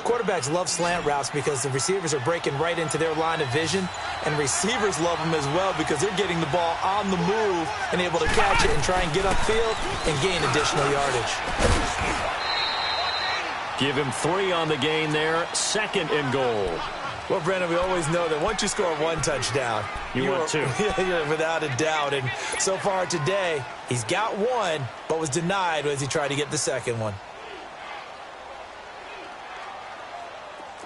Quarterbacks love slant routes because the receivers are breaking right into their line of vision, and receivers love them as well because they're getting the ball on the move and able to catch it and try and get upfield and gain additional yardage. Give him 3 on the gain there, 2nd and goal. Well, Brandon, we always know that once you score 1 touchdown, you want 2. You're without a doubt. And so far today, he's got 1, but was denied as he tried to get the 2nd one.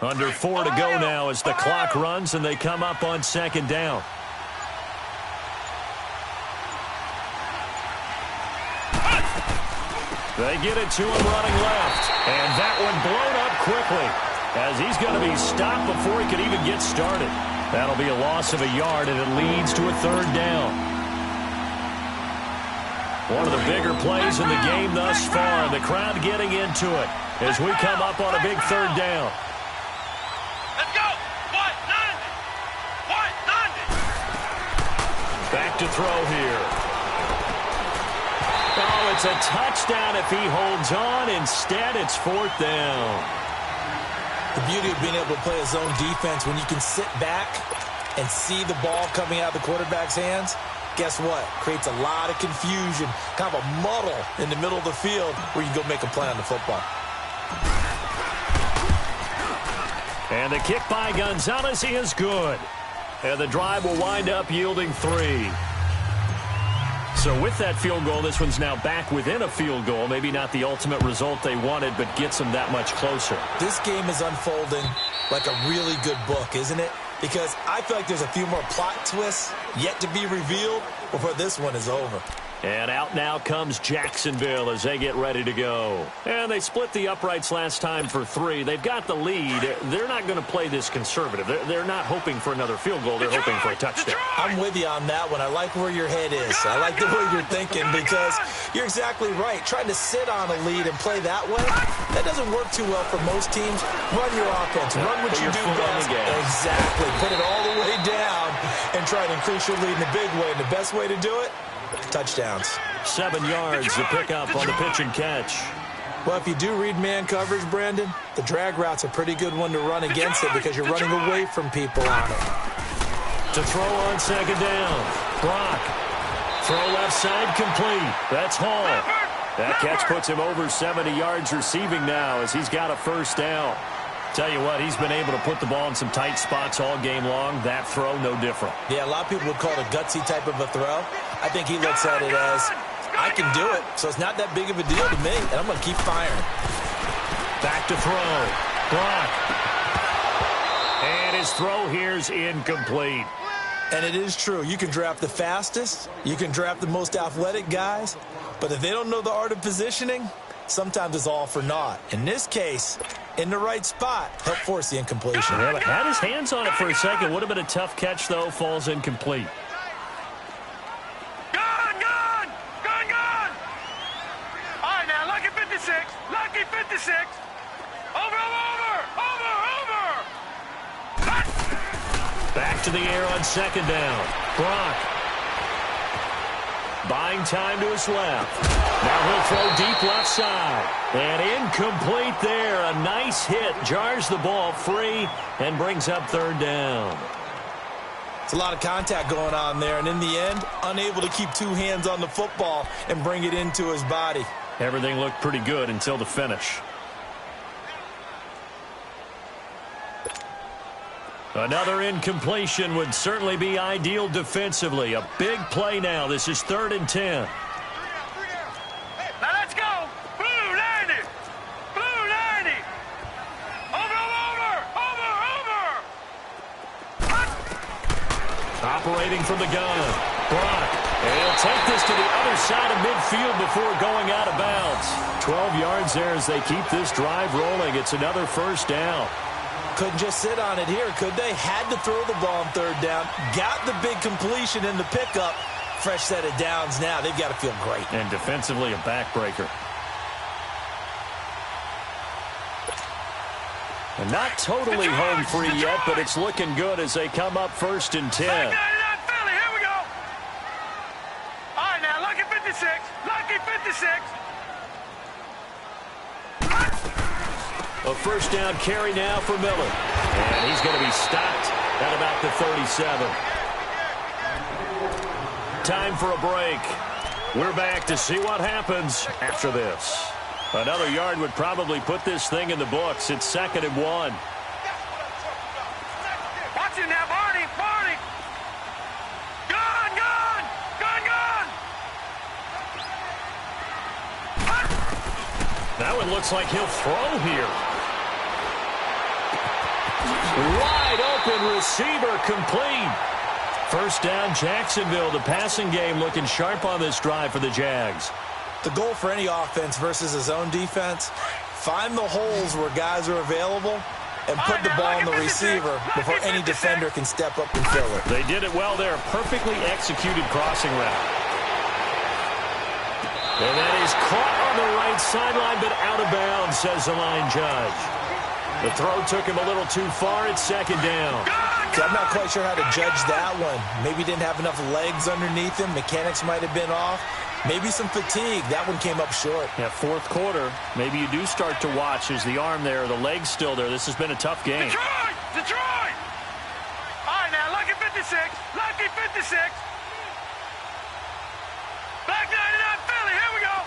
Under 4 to go now as the clock runs and they come up on 2nd down. They get it to him running left. And that one blown up quickly as he's going to be stopped before he could even get started. That'll be a loss of a yard, and it leads to a 3rd down. One of the bigger plays in the game thus far. The crowd getting into it as we come up on a big 3rd down. Let's go. What? 90. Back to throw here. Oh, it's a touchdown if he holds on. Instead, it's 4th down. The beauty of being able to play a zone defense when you can sit back and see the ball coming out of the quarterback's hands, guess what? Creates a lot of confusion, kind of a muddle in the middle of the field where you can go make a play on the football. And the kick by Gonzalez is good. And the drive will wind up yielding 3. So with that field goal, this one's now back within a field goal. Maybe not the ultimate result they wanted, but gets them that much closer. This game is unfolding like a really good book, isn't it? Because I feel like there's a few more plot twists yet to be revealed before this one is over. And out now comes Jacksonville as they get ready to go. And they split the uprights last time for 3. They've got the lead. They're not going to play this conservative. They're not hoping for another field goal. They're hoping for a touchdown. I'm with you on that one. I like where your head is. I like the way you're thinking because you're exactly right. Trying to sit on a lead and play that way, that doesn't work too well for most teams. Run your offense. Run what you do best. Exactly. Put it all the way down and try to increase your lead in a big way. And the best way to do it, touchdowns. 7 yards to pick up on the pitch and catch. Well, if you do read man coverage, Brandon, the drag route's a pretty good one to run against it because you're running away from people on it. To throw on 2nd down. Brock. Throw left side complete. That's Hall. That catch puts him over 70 yards receiving now as he's got a 1st down. Tell you what, he's been able to put the ball in some tight spots all game long. That throw, no different. Yeah, a lot of people would call it a gutsy type of a throw. I think he looks at it as, I can do it, so it's not that big of a deal to me, and I'm going to keep firing. Back to throw. Brock. And his throw here's incomplete. And it is true. You can draft the fastest. You can draft the most athletic guys. But if they don't know the art of positioning, sometimes it's all for naught. In this case, in the right spot, help force the incompletion. Yeah, but had his hands on it for a second. Would have been a tough catch, though. Falls incomplete. Gone! All right, now, lucky 56. Lucky 56. Over. Back to the air on 2nd down. Brock. Buying time to his left. Now he'll throw deep left side. And incomplete there. A nice hit. Jars the ball free and brings up 3rd down. It's a lot of contact going on there. And in the end, unable to keep 2 hands on the football and bring it into his body. Everything looked pretty good until the finish. Another incompletion would certainly be ideal defensively. A big play now. This is 3rd and 10. Now let's go. Blue 90. Over. Operating from the gun. Brock. And he'll take this to the other side of midfield before going out of bounds. 12 yards there as they keep this drive rolling. It's another 1st down. Couldn't just sit on it here, could they? Had to throw the ball on 3rd down. Got the big completion in the pickup. Fresh set of downs now. They've got to feel great. And defensively, a backbreaker. And not totally home free yet, but it's looking good as they come up 1st and 10. Here we go. All right, now, lucky 56. A first down carry now for Miller. And he's going to be stopped at about the 37. Time for a break. We're back to see what happens after this. Another yard would probably put this thing in the books. It's 2nd and 1. Watch it now, Barney. Barney. Gun. That one looks like he'll throw here. Wide open receiver, complete. First down, Jacksonville. The passing game looking sharp on this drive for the Jags. The goal for any offense versus his own defense, find the holes where guys are available and put the ball on the receiver before any defender can step up and fill it. They did it well there. Perfectly executed crossing route. And that is caught on the right sideline, but out of bounds, says the line judge. The throw took him a little too far. It's 2nd down. So I'm not quite sure how to judge that one. Maybe didn't have enough legs underneath him. Mechanics might have been off. Maybe some fatigue. That one came up short. Yeah, 4th quarter. Maybe you do start to watch. Is the arm there, the leg's still there? This has been a tough game. Detroit! All right, now, lucky 56. Lucky 56. Black 99 Philly, here we go.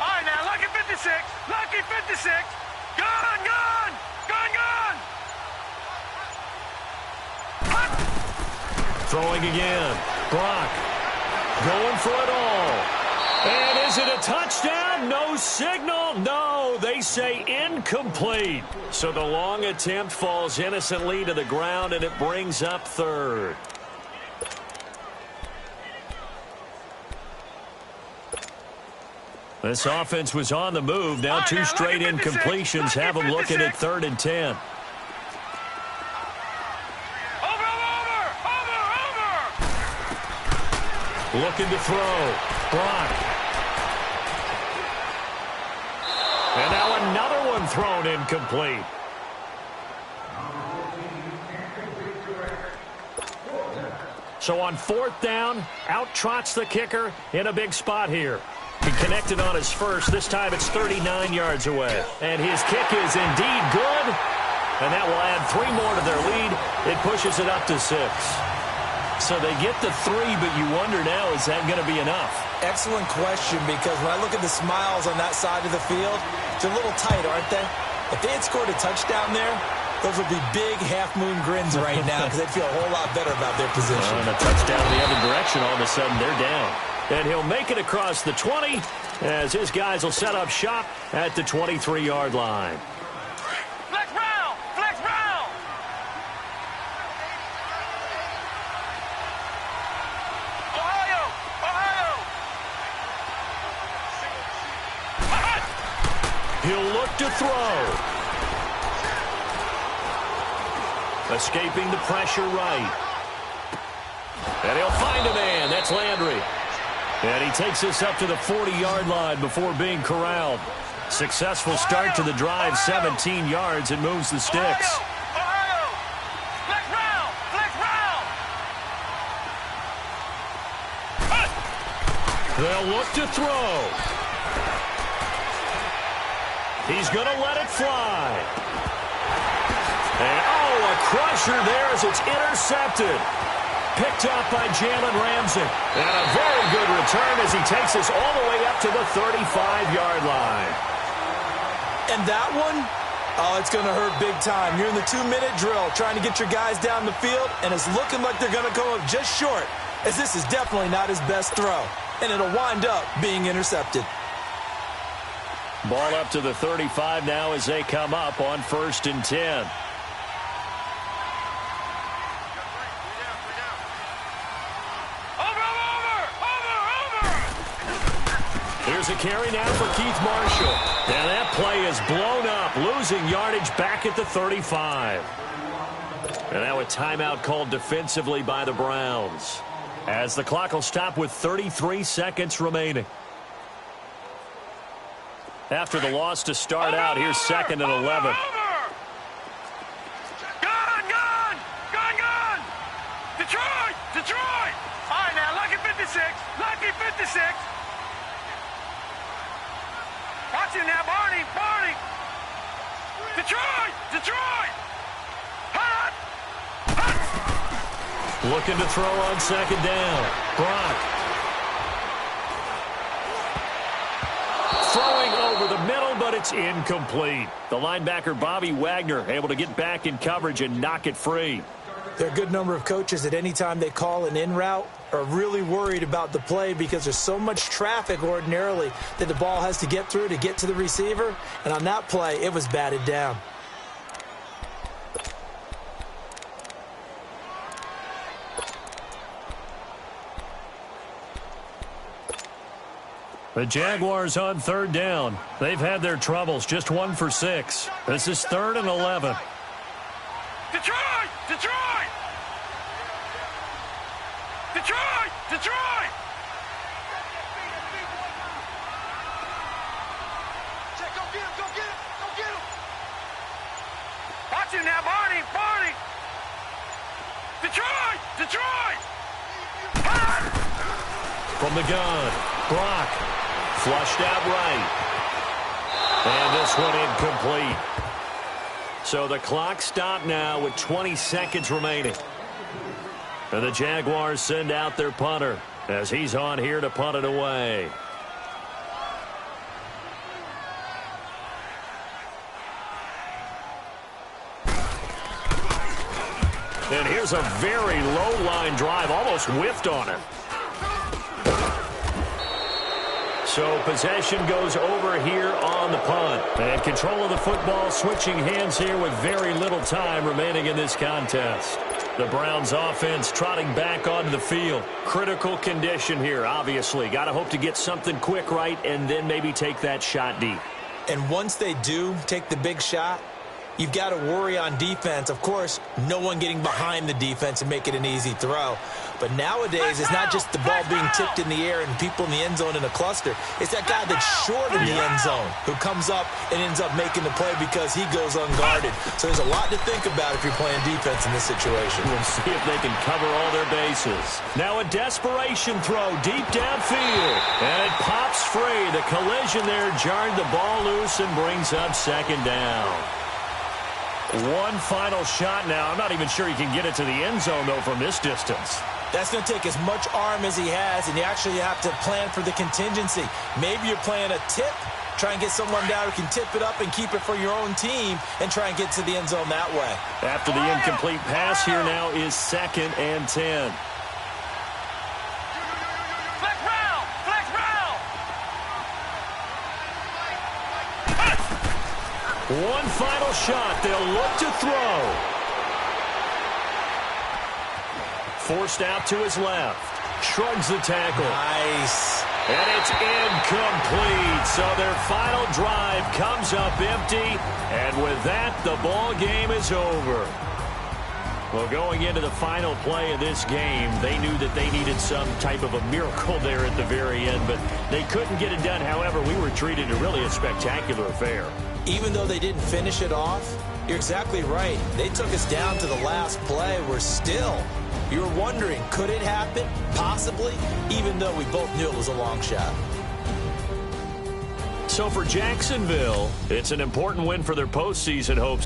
All right, now, lucky 56. Lucky 56. Gun. Throwing again. Brock going for it all. And is it a touchdown? No signal. No, they say incomplete. So the long attempt falls innocently to the ground, and it brings up 3rd. This offense was on the move. Now 2 straight incompletions have them looking at 3rd and 10. Looking to throw. Brock. And now another one thrown incomplete. So on 4th down, out trots the kicker in a big spot here. He connected on his first. This time it's 39 yards away. And his kick is indeed good. And that will add 3 more to their lead. It pushes it up to 6. So they get the 3, but you wonder now, is that going to be enough? Excellent question, because when I look at the smiles on that side of the field, they're a little tight, aren't they? If they had scored a touchdown there, those would be big half-moon grins right now because they'd feel a whole lot better about their position. And a touchdown the other direction, all of a sudden they're down. And he'll make it across the 20 as his guys will set up shop at the 23-yard line. Flex round! Flex round! Ohio! He'll look to throw. Escaping the pressure right. And he'll find a man. That's Landry. And he takes us up to the 40-yard line before being corralled. Successful start to the drive, 17 yards, and moves the sticks. Ohio! Flex round! Flex round! They'll look to throw. He's going to let it fly. And, a crusher there as it's intercepted. Picked up by Jalen Ramsey. And a very good return as he takes us all the way up to the 35-yard line. And that one, it's going to hurt big time. You're in the 2-minute drill trying to get your guys down the field, and it's looking like they're going to come up just short, as this is definitely not his best throw. And it'll wind up being intercepted. Ball up to the 35 now as they come up on 1st and 10. Here's a carry now for Keith Marshall. And that play is blown up, losing yardage back at the 35. And now a timeout called defensively by the Browns, as the clock will stop with 33 seconds remaining. After the loss to start out, here's 2nd and 11. Gun! Detroit! Detroit! All right, now, lucky 56. Lucky 56. Watch it now, Barney. Looking to throw on second down. Brock. Throwing over the middle, but it's incomplete. The linebacker, Bobby Wagner, able to get back in coverage and knock it free. There are a good number of coaches that any time they call an in route are really worried about the play because there's so much traffic ordinarily that the ball has to get through to get to the receiver. And on that play, it was batted down. The Jaguars on third down. They've had their troubles, just 1 for 6. This is 3rd and 11. Detroit! Detroit! Detroit! Detroit! Go get him! Go get him! Go get him! Watch him now, Barney! Barney! Detroit! Detroit! From the gun, Brock. Flushed out right. And this one incomplete. So the clock stopped now with 20 seconds remaining. And the Jaguars send out their punter as he's on here to punt it away. And here's a very low line drive, almost whiffed on it. So possession goes over here on the punt. And control of the football switching hands here with very little time remaining in this contest. The Browns offense trotting back onto the field. Critical condition here, obviously. Got to hope to get something quick right and then maybe take that shot deep. And once they do take the big shot, you've got to worry on defense. Of course, no one getting behind the defense and make it an easy throw. But nowadays, it's not just the ball being tipped in the air and people in the end zone in a cluster. It's that guy that's short in the end zone who comes up and ends up making the play because he goes unguarded. So there's a lot to think about if you're playing defense in this situation. We'll see if they can cover all their bases. Now a desperation throw deep downfield. And it pops free. The collision there jarred the ball loose and brings up second down. One final shot now. I'm not even sure he can get it to the end zone, though, from this distance. That's going to take as much arm as he has, and you actually have to plan for the contingency. Maybe you're playing a tip, try and get someone down who can tip it up and keep it for your own team and try and get to the end zone that way. After the incomplete pass, here now is 2nd and 10. Flex round! Flex round! One final shot. They'll look to throw. Forced out to his left. Shrugs the tackle. Nice. And it's incomplete. So their final drive comes up empty. And with that, the ball game is over. Well, going into the final play of this game, they knew that they needed some type of a miracle there at the very end, but they couldn't get it done. However, we were treated to really a spectacular affair. Even though they didn't finish it off, you're exactly right. They took us down to the last play. We're still... You were wondering, could it happen? Possibly, even though we both knew it was a long shot. So for Jacksonville, it's an important win for their postseason hopes.